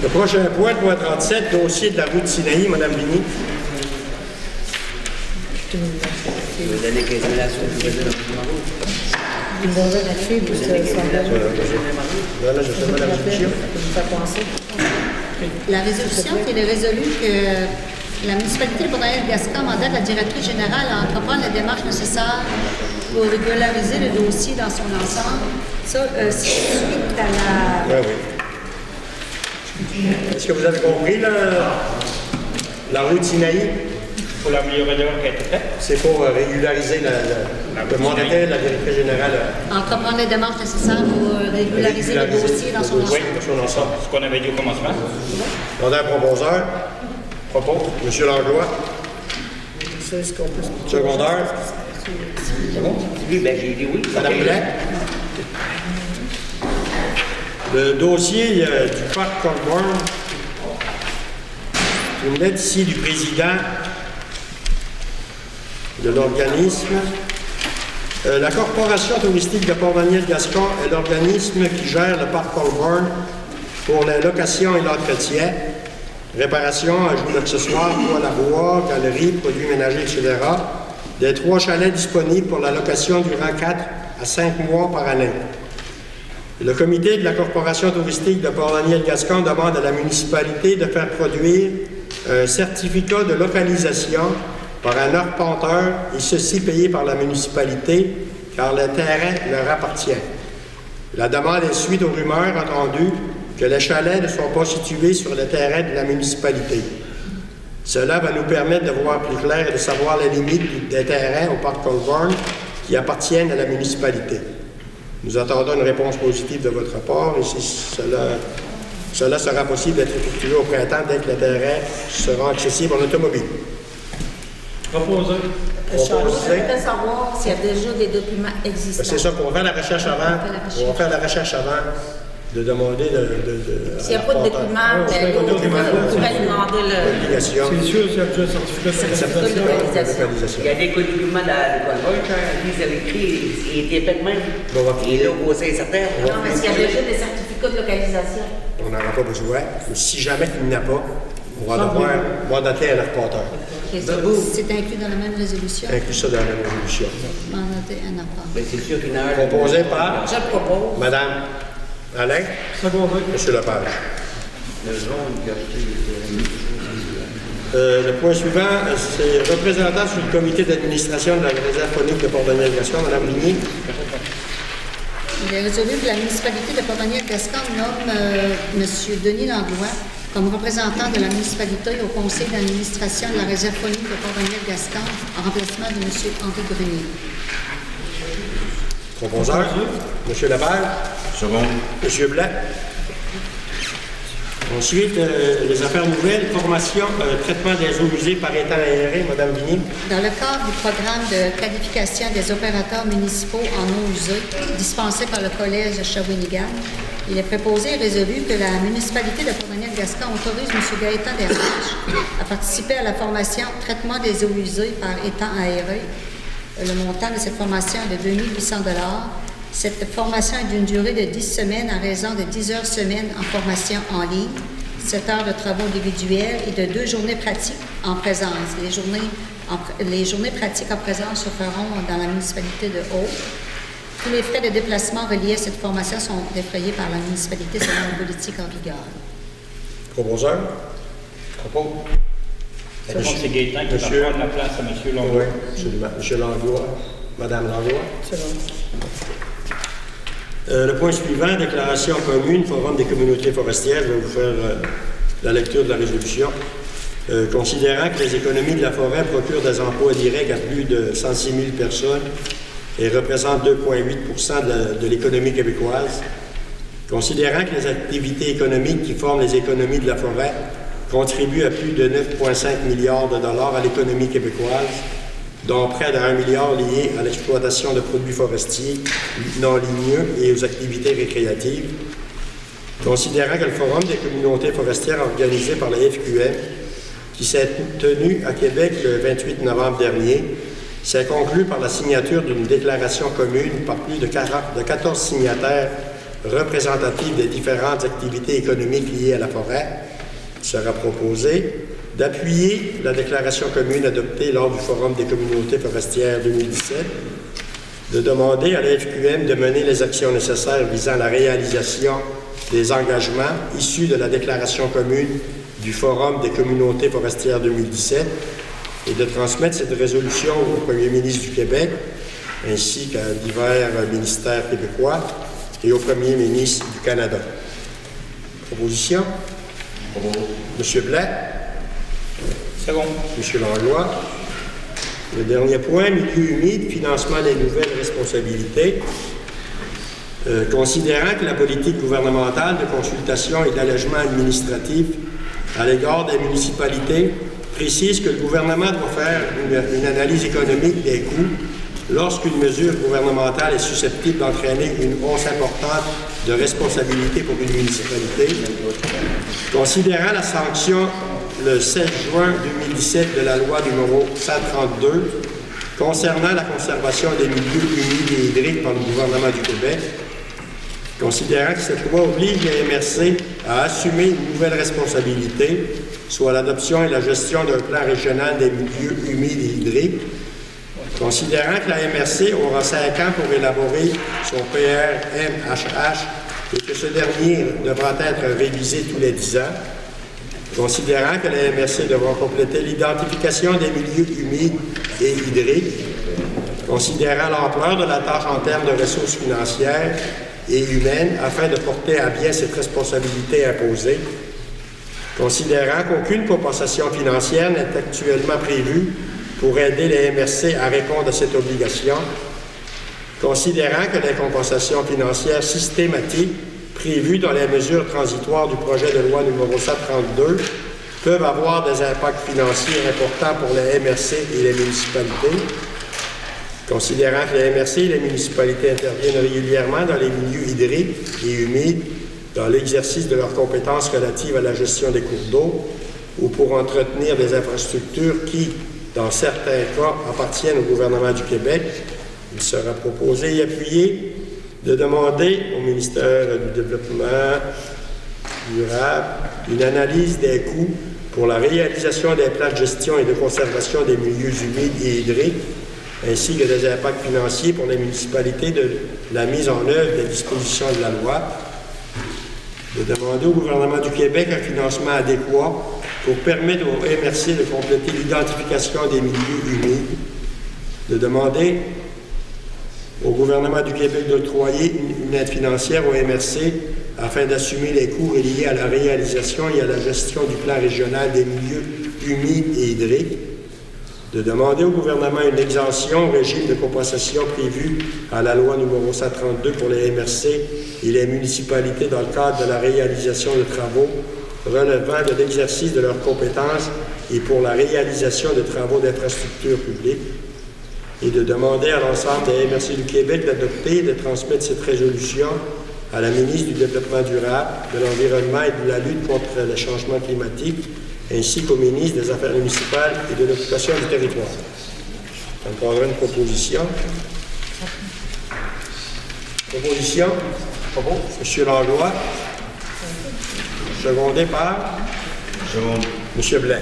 Le prochain point, point 37, dossier de la route Sinaï, Mme Vigny. Je vais donner 15 000 à ceux qui faisaient dans le route. Une mauvaise fille, vous savez, Voilà, je sais pas la résolution. La résolution qui est résolue que la municipalité de Port-Daniel-Gascon mandate la directrice générale à entreprendre les démarches nécessaires pour régulariser le dossier dans son ensemble. Ça, c'est suite à la... Oui, oui. Est-ce que vous avez compris, là, la route Sinaï? Pour l'améliorer qui a été faite. C'est pour régulariser le mandataire, la directrice générale. Entreprendre les démarches nécessaires pour régulariser le dossier dans son Oui, ensemble. dans son ensemble. Ce qu'on avait dit au commencement. Demandeur proposeur. Propos. M. Langlois. C'est ce qu'on peut se Secondaire. Lui, ben j'ai dit oui. Madame Blanc. Le dossier du parc Colborne. Une lettre ici du président de l'organisme. La Corporation touristique de Port-Daniel-Gascon est l'organisme qui gère le parc Colborne pour la location et l'entretien, réparation, ajout d'accessoires, toile à bois, galeries, produits ménagers, etc., des 3 chalets disponibles pour la location durant 4 à 5 mois par année. Le comité de la Corporation touristique de Port-Daniel-Gascon demande à la municipalité de faire produire un certificat de localisation par un arpenteur, et ceci payé par la municipalité, car le terrain leur appartient. La demande est suite aux rumeurs entendues que les chalets ne sont pas situés sur le terrain de la municipalité. Cela va nous permettre de voir plus clair et de savoir les limites des terrains au parc Colborne qui appartiennent à la municipalité. Nous attendons une réponse positive de votre part et si cela sera possible d'être effectué au printemps dès que les terrains seront accessibles en automobile. Proposé. Je voudrais savoir s'il y a déjà des documents existants. C'est ça, qu'on va faire la recherche avant. On va faire la recherche avant de demander S'il n'y a pas de documents, on pourrait demander le... l'obligation. C'est sûr, s'il y a déjà un certificat de Certificat de localisation. Il y a des documents dans l'école Volch, lui, ils avaient écrit, il était fait de même. Bon, on va Il est là au conseil certain. Non, mais s'il y a déjà des certificats de localisation. On n'en a pas besoin. Mais si jamais il n'y en a pas, on va devoir mandater un arpenteur. C'est inclus dans la même résolution. Inclus ça dans la même résolution. Mandater un apport. Mais c'est sûr qu'il y en a un. Proposé par Je propose. Mme Alain, Secondaire. M. Lepage. Le jaune qui a acheté Le point suivant, c'est représentant sur le comité d'administration de la réserve faunique de Port-Daniel-Gascon, Mme Ligny. Il est résolu que la municipalité de Port-Daniel-Gascon nomme M. Denis Langlois comme représentant de la municipalité au conseil d'administration de la réserve faunique de Port-Daniel-Gascon en remplacement de M. Henri Grenier. Proposeur, M. Lepage. Second. M. Blanc. Ensuite, les affaires nouvelles, formation, traitement des eaux usées par étang aéré, Mme Vigny. Dans le cadre du programme de qualification des opérateurs municipaux en eau usée dispensé par le Collège Shawinigan, il est proposé et résolu que la municipalité de Port-Daniel-Gascon autorise M. Gaétan Desroches à participer à la formation traitement des eaux usées par étang aéré. Le montant de cette formation est de 2 800 $. Cette formation est d'une durée de 10 semaines à raison de 10 heures semaine en formation en ligne, 7 heures de travaux individuels et de 2 journées pratiques en présence. Les journées pratiques en présence se feront dans la municipalité de Haut. Tous les frais de déplacement reliés à cette formation sont défrayés par la municipalité selon la politique en vigueur. Proposeur. Propos. C'est Gaétan qui va Monsieur. prendre la place à M. Langlois. Oui, absolument. M. Langlois. Mme Langlois. C'est bon. Le point suivant, déclaration commune, Forum des communautés forestières. Je vais vous faire la lecture de la résolution. Considérant que les économies de la forêt procurent des emplois directs à plus de 106 000 personnes et représentent 2,8 de l'économie québécoise, considérant que les activités économiques qui forment les économies de la forêt contribuent à plus de 9,5 milliards de dollars à l'économie québécoise, dont près de 1 milliard liés à l'exploitation de produits forestiers non ligneux et aux activités récréatives, considérant que le Forum des communautés forestières organisé par la FQM, qui s'est tenu à Québec le 28 novembre dernier, s'est conclu par la signature d'une déclaration commune par plus de 14 signataires représentatifs des différentes activités économiques liées à la forêt. Il sera proposé d'appuyer la déclaration commune adoptée lors du Forum des communautés forestières 2017, de demander à la FQM de mener les actions nécessaires visant à la réalisation des engagements issus de la déclaration commune du Forum des communautés forestières 2017 et de transmettre cette résolution au Premier ministre du Québec ainsi qu'à divers ministères québécois et au Premier ministre du Canada. Proposition? Monsieur Blais? C'est bon. Monsieur Langlois? Le dernier point, milieu humide, financement des nouvelles responsabilités. Considérant que la politique gouvernementale de consultation et d'allègement administratif à l'égard des municipalités précise que le gouvernement doit faire une analyse économique des coûts lorsqu'une mesure gouvernementale est susceptible d'entraîner une hausse importante de responsabilité pour une municipalité. Considérant la sanction le 7 juin 2017 de la loi numéro 132 concernant la conservation des milieux humides et hydriques par le gouvernement du Québec, considérant que cette loi oblige les MRC à assumer une nouvelle responsabilité, soit l'adoption et la gestion d'un plan régional des milieux humides et hydriques, considérant que la MRC aura 5 ans pour élaborer son PRMHH et que ce dernier devra être révisé tous les 10 ans, considérant que la MRC devra compléter l'identification des milieux humides et hydriques, considérant l'ampleur de la tâche en termes de ressources financières et humaines afin de porter à bien cette responsabilité imposée, considérant qu'aucune compensation financière n'est actuellement prévue pour aider les MRC à répondre à cette obligation, considérant que les compensations financières systématiques prévues dans les mesures transitoires du projet de loi numéro 132 peuvent avoir des impacts financiers importants pour les MRC et les municipalités, considérant que les MRC et les municipalités interviennent régulièrement dans les milieux hydriques et humides dans l'exercice de leurs compétences relatives à la gestion des cours d'eau ou pour entretenir des infrastructures qui, dans certains cas, appartiennent au gouvernement du Québec, il sera proposé et appuyé de demander au ministère du Développement durable une analyse des coûts pour la réalisation des plans de gestion et de conservation des milieux humides et hydriques, ainsi que des impacts financiers pour les municipalités de la mise en œuvre des dispositions de la loi, de demander au gouvernement du Québec un financement adéquat pour permettre aux MRC de compléter l'identification des milieux humides, de demander au gouvernement du Québec d'octroyer une aide financière aux MRC afin d'assumer les coûts liés à la réalisation et à la gestion du plan régional des milieux humides et hydriques, de demander au gouvernement une exemption au régime de compensation prévu à la loi numéro 132 pour les MRC et les municipalités dans le cadre de la réalisation de travaux relevant de l'exercice de leurs compétences et pour la réalisation de travaux d'infrastructures publiques, et de demander à l'ensemble des MRC du Québec d'adopter et de transmettre cette résolution à la ministre du Développement durable, de l'Environnement et de la lutte contre le changement climatique, ainsi qu'au ministre des Affaires municipales et de l'Occupation du territoire. Ça me prendra une proposition. Proposition. Monsieur Langlois. Secondé par Monsieur Blais.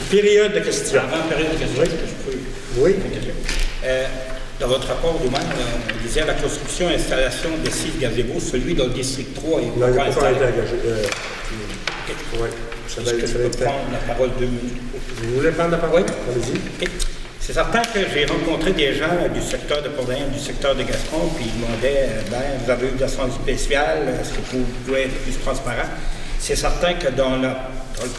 Période de questions. Avant période de questions, est-ce que je peux... Oui. Dans votre rapport vous-même, on disait la construction et installation des 6 gazebos, celui dans le district 3 est Non, il pas n'a pas été installé. engagé. Oui, ça va Est-ce que je peux être. prendre la parole 2 minutes? Vous voulez prendre la parole? Oui. Allez-y. Okay. C'est certain que j'ai rencontré des gens du secteur de Port-Daniel, du secteur de Gascon, puis ils demandaient, vous avez eu de l'assurance spéciale, est-ce que vous pouvez être plus transparent? C'est certain que dans le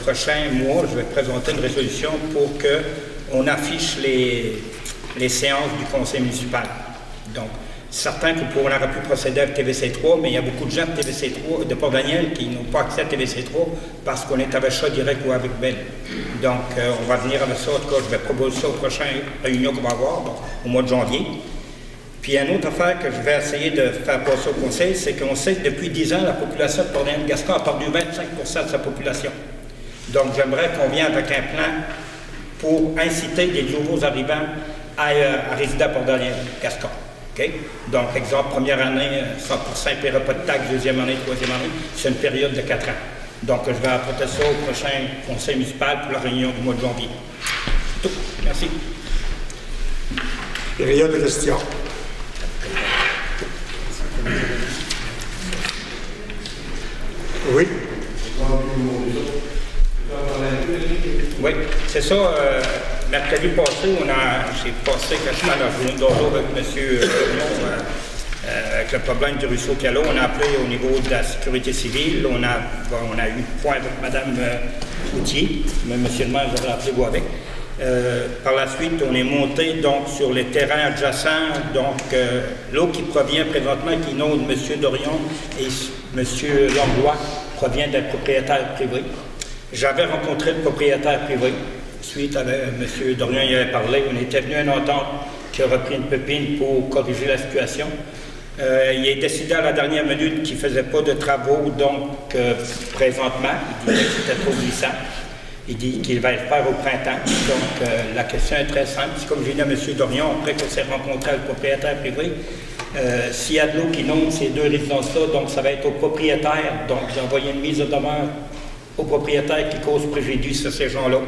prochain mois, je vais présenter une résolution pour qu'on affiche les séances du conseil municipal. Donc, c'est certain qu'on aurait pu procéder avec TVC3, mais il y a beaucoup de gens de TVC3, de Port-Daniel, qui n'ont pas accès à TVC3 parce qu'on est avec ça direct ou avec Bell. Donc, on va venir avec ça. En tout cas, je vais proposer ça aux prochaines réunions qu'on va avoir, donc, au mois de janvier. Puis, une autre affaire que je vais essayer de faire passer au conseil, c'est qu'on sait que depuis 10 ans, la population de Port-Daniel-Gascon a perdu 25% de sa population. Donc, j'aimerais qu'on vienne avec un plan pour inciter les nouveaux arrivants à résider à Port-Daniel-Gascon. Okay? Donc, exemple, première année, 100%, il ne paiera pas de taxes, deuxième année, troisième année, c'est une période de 4 ans. Donc, je vais apporter ça au prochain conseil municipal pour la réunion du mois de janvier. C'est tout. Merci. Période de questions. Oui. Oui, c'est ça. Mercredi passé, j'ai passé quasiment la journée d'aujourd'hui avec M. Avec le problème du ruisseau Callot. On a appelé au niveau de la sécurité civile. On a eu point avec Mme Coutier, mais M. le maire, j'avais appelé vous avec. Par la suite, on est monté donc sur les terrains adjacents. Donc, l'eau qui provient présentement, qui est de M. Dorion et M. Langlois, provient d'un propriétaire privé. J'avais rencontré le propriétaire privé. Suite à M. Dorion y avait parlé, on était venu à une entente qui a repris une pépine pour corriger la situation. Il est décidé à la dernière minute qu'il ne faisait pas de travaux, donc présentement, il disait que c'était trop glissant. Il dit qu'il va le faire au printemps. Donc la question est très simple. C'est comme j'ai dit à M. Dorion, après qu'on s'est rencontré avec le propriétaire privé, s'il y a de l'eau qui inonde ces deux résidences-là, donc ça va être au propriétaire. Donc j'ai envoyé une mise au demeure au propriétaire qui cause préjudice à ces gens-là.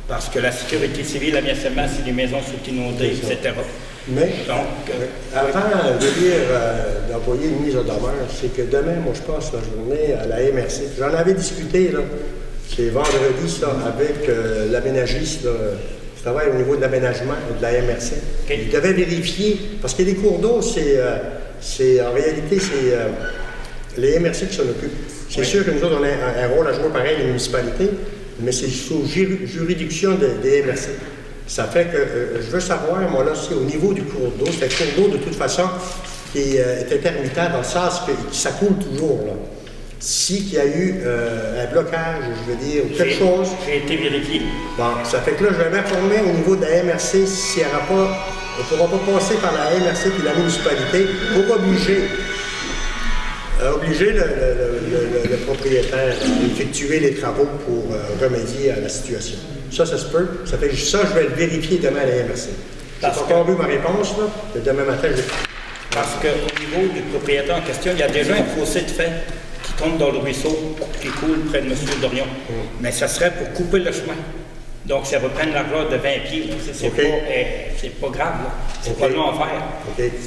Parce que la sécurité civile, aménagement, si les maisons sont inondées, etc. Mais, avant d'envoyer une mise au demeure, c'est que demain, moi, je passe la journée à la MRC. J'en avais discuté, là, c'est vendredi, ça, avec l'aménagiste, qui travaille au niveau de l'aménagement de la MRC. Okay. Il devait vérifier, parce que les cours d'eau, en réalité, c'est les MRC qui s'en occupent. C'est sûr que nous autres, on a un rôle à jouer pareil, les municipalités, mais c'est sous juridiction des MRC. Ça fait que je veux savoir, moi, là, c'est au niveau du cours d'eau. C'est un cours d'eau, de toute façon, qui est intermittent dans le sens que ça coule toujours, là. S'il y a eu un blocage, je veux dire, ou quelque chose... J'ai été vérifié. Bon, ça fait que là, je vais m'informer au niveau de la MRC s'il n'y aura pas... On ne pourra pas passer par la MRC puis la municipalité pour obliger le propriétaire à effectuer les travaux pour remédier à la situation. Ça se peut. Ça fait que ça, je vais le vérifier demain à la MRC. Je n'ai pas encore vu ma réponse, là. Demain matin, je vais... Parce qu'au niveau du propriétaire en question, il y a déjà un fossé de fait qui tombe dans le ruisseau qui coule près de M. Dorion. Mais ça serait pour couper le chemin. Donc, ça va prendre largeur de 20 pieds. C'est pas grave, là. C'est pas long à faire.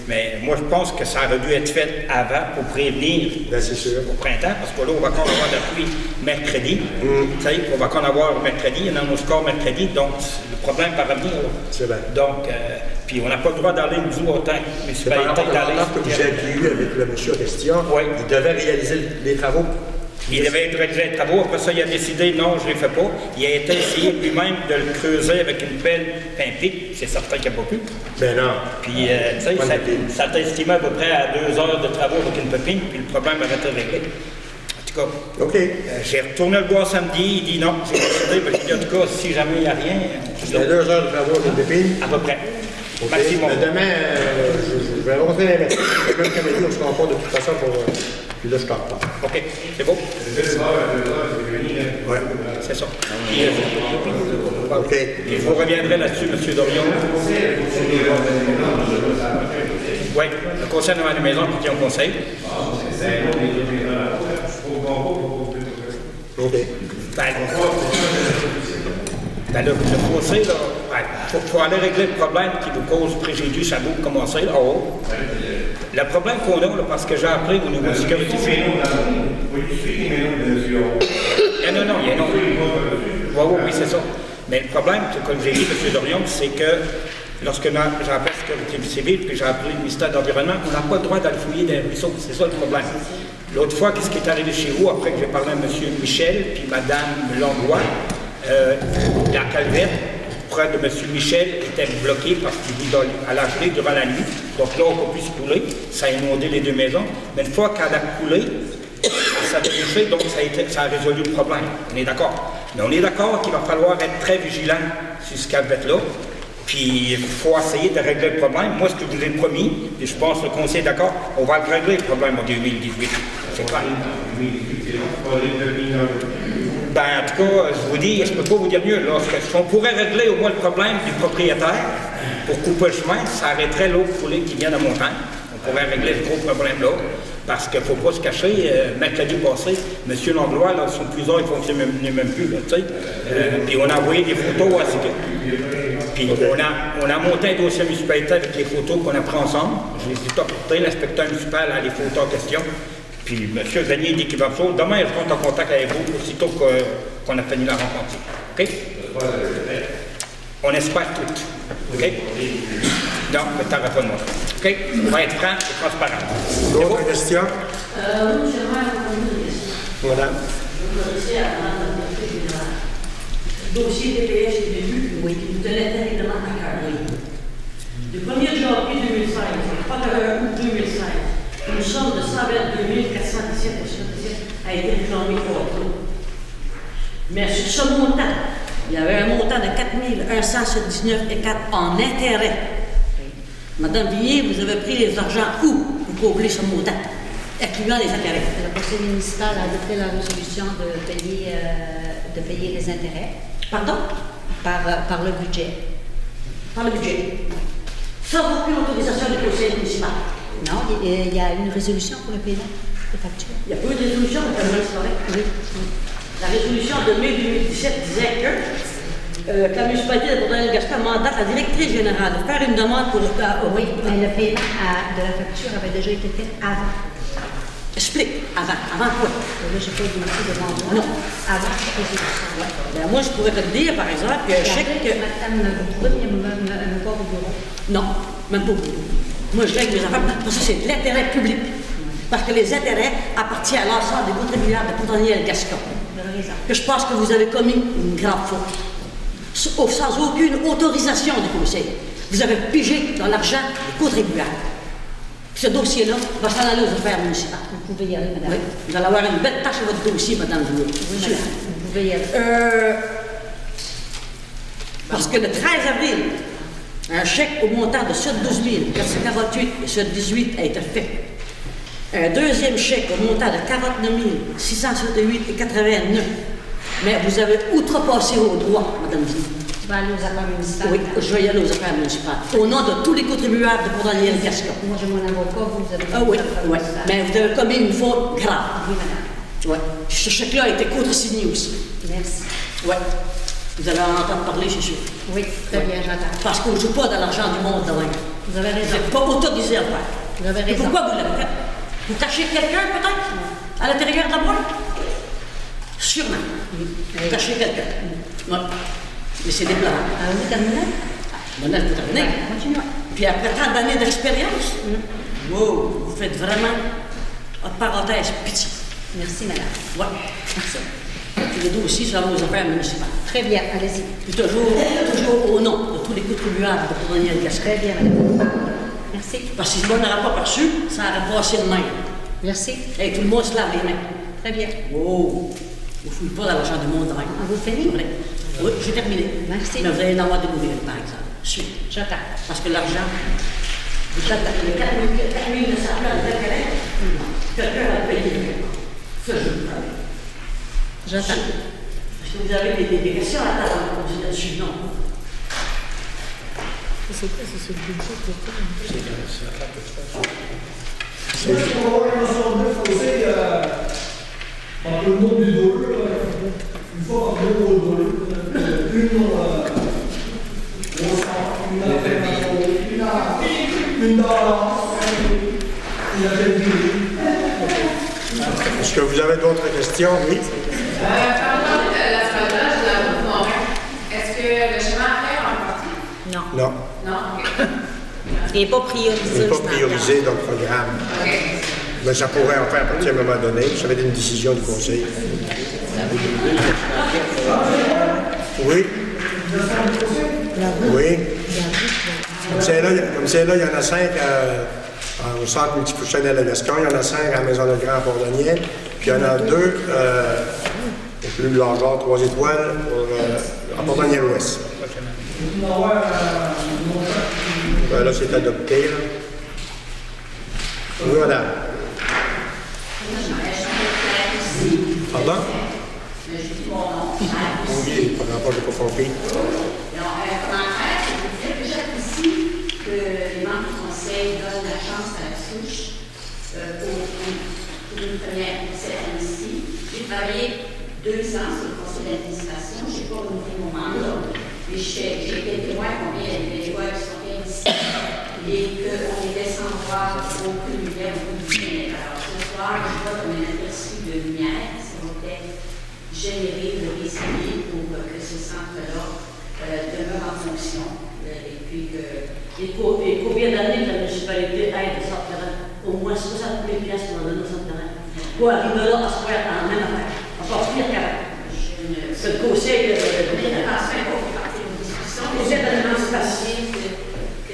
Mais moi, je pense que ça aurait dû être fait avant pour prévenir au printemps, parce que là, on va encore avoir de la pluie mercredi. Tu sais, on va encore avoir mercredi, il y en a nos scores mercredi, donc le problème va revenir. C'est bien. Donc, puis on n'a pas le droit d'aller nous autant. Mais c'est par rapport à l'entente que vous avez eu avec le monsieur en question. Oui. Il devait réaliser les travaux. Il devait réaliser les travaux, après ça, il a décidé, non, je ne les fais pas. Il a été essayé lui-même de le creuser avec une pelle pimpée, c'est certain qu'il n'a pas pu. Ben non. Puis, tu sais, ça t'a estimé à peu près à 2 heures de travaux avec une pépine, puis le problème aurait été réglé. En tout cas, j'ai retourné le voir samedi, il dit non, j'ai décidé, mais j'ai dit, en tout cas, si jamais il n'y a rien... C'est 2 heures de travaux avec une pépine? À peu près. Maximum. Demain, je vais rencontrer les médecins. Le comédie, on se rencontre de toute façon pour... Puis là, je ne pas. OK, c'est beau. Oui. C'est ça. OK. Et je vous reviendrai là-dessus, M. Dorion. Oui, le conseil de la maison qui tient au conseil. OK. Ben le conseil, là, il faut aller régler le problème qui vous cause préjudice à vous commencer là haut. Le problème qu'on a, là, parce que j'ai appris au niveau de sécurité civile. Non, il y a non. Oui, c'est ça. Mais le problème, comme j'ai dit, M. Dorion, c'est que lorsque j'ai appris la sécurité civile, puis j'ai appelé le ministère de l'Environnement, on n'a pas le droit d'aller fouiller des ruisseaux. C'est ça le problème. L'autre fois, qu'est-ce qui est arrivé chez vous, après que j'ai parlé à M. Michel, puis Mme Langlois, la calvette près de M. Michel était bloquée parce qu'il vit à la gelée durant la nuit. Donc là, on ne peut plus se couler. Ça a inondé les deux maisons. Mais une fois qu'elle a coulé, ça a touché, donc ça a résolu le problème. On est d'accord. Mais on est d'accord qu'il va falloir être très vigilant sur ce calvette-là. Puis il faut essayer de régler le problème. Moi, ce que je vous ai promis, et je pense que le conseil est d'accord, on va le régler le problème en 2018. C'est clair. Ben, en tout cas, je vous dis, je ne peux pas vous dire mieux. Si on pourrait régler au moins le problème du propriétaire pour couper le chemin, ça arrêterait l'eau foulée qui vient de montagne. On pourrait régler ce gros problème-là. Parce qu'il ne faut pas se cacher, mercredi passé, M. Langlois, là, son puisard, il ne fonctionne même plus. Là, puis on a envoyé des photos à ce que. Puis on a monté un dossier municipalité avec les photos qu'on a prises ensemble. Je les ai apportées, l'inspecteur municipal a les photos en question. Puis M. Vanier dit qu'il va faire. Demain, je rentre en contact avec vous aussitôt qu'on a fini la rencontre. OK? On espère tout. OK? Non, mais t'en vas pas de moi. OK? On va être franc et transparent. D'autres questions? Oui, j'aimerais répondre à une question. Madame. Je voudrais à Mme la générale. Le dossier DPS est début, qui nous tenait terriblement à cœur. Le 1er janvier 2016, le 3 août 2016, une somme de 122 417 a été réclamée pour octobre. Mais sur ce montant, il y avait un montant de 4 179,4 en intérêt. Madame Villiers, vous avez pris les argents où pour combler ce montant, incluant les intérêts? Le conseil municipal a adopté la résolution de payer les intérêts. Pardon? Par le budget. Par le budget. Sans aucune autorisation du conseil municipal. Non, il y a une résolution pour le paiement des factures. Il n'y a pas eu de résolution, mais c'est correct. Oui. La résolution de mai 2017 disait que la municipalité de Bourdonnais-Gaston mandate la directrice générale de faire une demande pour... Oui, mais le paiement de la facture avait déjà été fait avant. Explique. Avant quoi? Là, je fais ici devant moi. Non. Avant cette résolution. Ouais. Ben, moi, je pourrais te dire, par exemple, que je sais que... Madame, vous pouvez venir me voir au bureau? Non, même pas au bureau. Moi, je règle les affaires parce que c'est de l'intérêt public. Parce que les intérêts appartiennent à l'ensemble des contribuables de Bourdonnais-Gaston. Que je pense que vous avez commis une grave faute. Sans aucune autorisation du conseil. Vous avez pigé dans l'argent des contribuables. Ce dossier-là va s'en aller aux affaires municipales. Vous pouvez y aller, madame. Oui. Vous allez avoir une belle tâche à votre dossier, madame Jouet. Oui, madame. Vous pouvez y aller. Parce que le 13 avril, un chèque au montant de 12 448 et 18 a été fait. Un deuxième chèque au montant de 49 668 et 89. Mais vous avez outrepassé vos droits, madame Zine. Tu vas aller aux affaires municipales? Oui, je vais y aller aux affaires municipales. Au nom de tous les contribuables de Bourdonnais-Gaston. Moi, j'ai mon avocat, vous avez... Ah oui, oui. Mais vous avez commis une faute grave. Oui, madame. Oui. Ce chèque-là a été contresigné aussi. Merci. Oui. Vous allez en entendre parler, c'est sûr. Oui, très bien, j'entends. Parce qu'on ne joue pas dans l'argent du monde, demain. Vous avez Vous raison. n'êtes pas autorisé à le faire. Vous avez Et raison. pourquoi vous l'avez fait? Vous cachez quelqu'un, peut-être? À l'intérieur de la boîte? Sûrement. Vous cachez quelqu'un. Oui. Mais c'est déplorable. Vous terminez? Bon, là, vous terminez. Continuez. Puis après tant d'années d'expérience, wow, vous faites vraiment, entre parenthèses, pitié. Merci, madame. Oui. Merci. Les dossiers sont aux affaires municipales. Très bien, allez-y. Puis toujours au nom de tous les contribuables de Bourdonnais-Gaston. Très bien, madame. Merci. Parce que si on n'aurait pas perçu, ça aurait passé de même. Merci. Et tout le monde se lave les mains. Très bien. Oh, vous ne fouillez pas dans l'argent du monde de même. Vous finissez? Oui, oui, j'ai terminé. Merci. Mais vous allez en avoir des nouvelles, par exemple. Sûr. J'attends. Parce que l'argent, j'attends. Les 4 900 d'intérêt, quelqu'un va le payer. Ça, je vous promets. J'attends. Est-ce que vous avez des questions à la table pour dire là-dessus? Non. C'est quoi, c'est le budget pour toi? Moi, je peux avoir une notion de fossé entre le nom du voleur, une fois par deux au voleur, une Est-ce que vous avez d'autres questions? Oui. Parlant de l'asphaltage de la route Morin, est-ce que Non. Non. Il n'est pas priorisé. Il n'est pas je pense. priorisé dans le programme. Mais ça pourrait en faire partie à un moment donné. Ça va être une décision du conseil. Oui. Oui. Comme c'est là, il y en a 5 au centre multifonctionnel de Gascon, il y en a 5 à la Maison de Grand Port-Daniel, puis il y en a 2 au plus de genre 3 étoiles à Port-Daniel-Ouest. Là, c'est adopté. Là. Oui, madame. Pardon? Oui, par rapport, je n'ai pas compris. J'apprécie que les membres du conseil donnent la chance à la souche pour une première année-ci. J'ai travaillé 2 ans sur le conseil d'administration. Je n'ai pas renouvelé mon mandat, mais j'ai été témoin combien il y a des bénévoles qui sont bien ici et qu'on les laisse en voir beaucoup de lumière, beaucoup de lumière. Alors ce soir, je vois comme un aperçu de lumière. Ça va peut-être générer le risque pour que ce centre-là demeure en fonction. Et puis que. Et combien d'années la municipalité aide le centre terrain? Au moins 60 000 piastres pour donner au centre terrain. Pour arriver là à se faire en même affaire. Encore pire qu'avant. C'est le conseil de que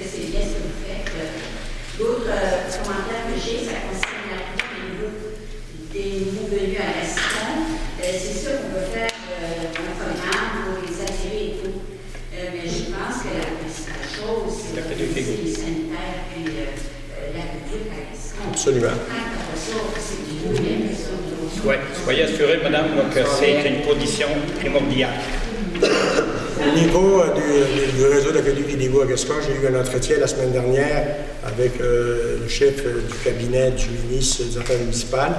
c'est bien ce que vous faites. D'autres commentaires que j'ai, ça concerne l'arrivée des nouveaux venus à la Gascon. C'est sûr qu'on peut faire un programme pour les attirer et tout. Mais je pense que la principale chose, c'est les sanitaires puis la culture à la Gascon. Absolument. Oui, soyez assurés, madame, que c'est une condition primordiale. Au niveau du réseau d'accueil Vidéo à Gascon, j'ai eu un entretien la semaine dernière avec le chef du cabinet du ministre des Affaires municipales.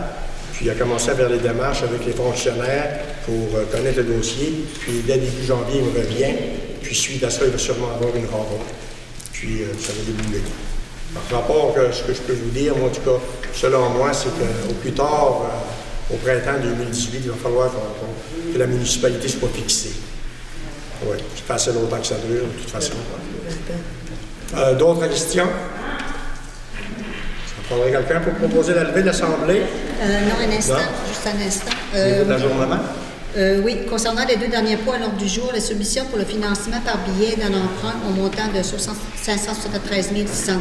Puis il a commencé à faire les démarches avec les fonctionnaires pour connaître le dossier. Puis dès début janvier, il me revient. Puis suite à ça, il va sûrement avoir une rencontre. Puis ça va débouler. Par rapport à ce que je peux vous dire, moi, en tout cas, selon moi, c'est qu'au plus tard, au printemps 2018, il va falloir que la municipalité soit fixée. Oui, ça fait assez longtemps que ça dure, de toute façon. D'autres questions? Ça prendrait quelqu'un pour proposer la levée de l'Assemblée? Non, un instant, Non? juste un instant. Au niveau de l'ajournement? Oui, concernant les 2 derniers points à l'ordre du jour, les submissions pour le financement par billet d'un emprunt au montant de 573 600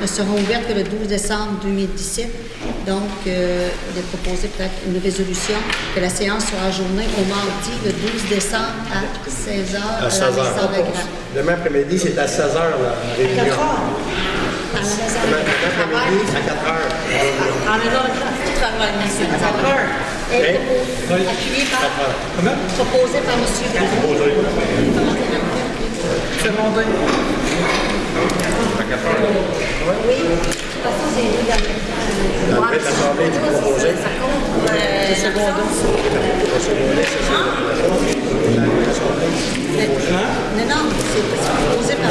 ne seront ouvertes que le 12 décembre 2017. Donc, il est proposé peut-être une résolution que la séance soit ajournée au mardi le 12 décembre à 16h À 16h. Demain après-midi, c'est à 16h la réunion. 4 heures. Demain après-midi, à 4h. En même temps, tu travailles, monsieur. 4 heures. Appuyé par, proposé par M. Proposé. C'est mon deuil. Oui, de toute façon, c'est les 2 derniers points. La levée de l'Assemblée du proposé. Ça compte pour C'est secondaire. Non, non, c'est proposé par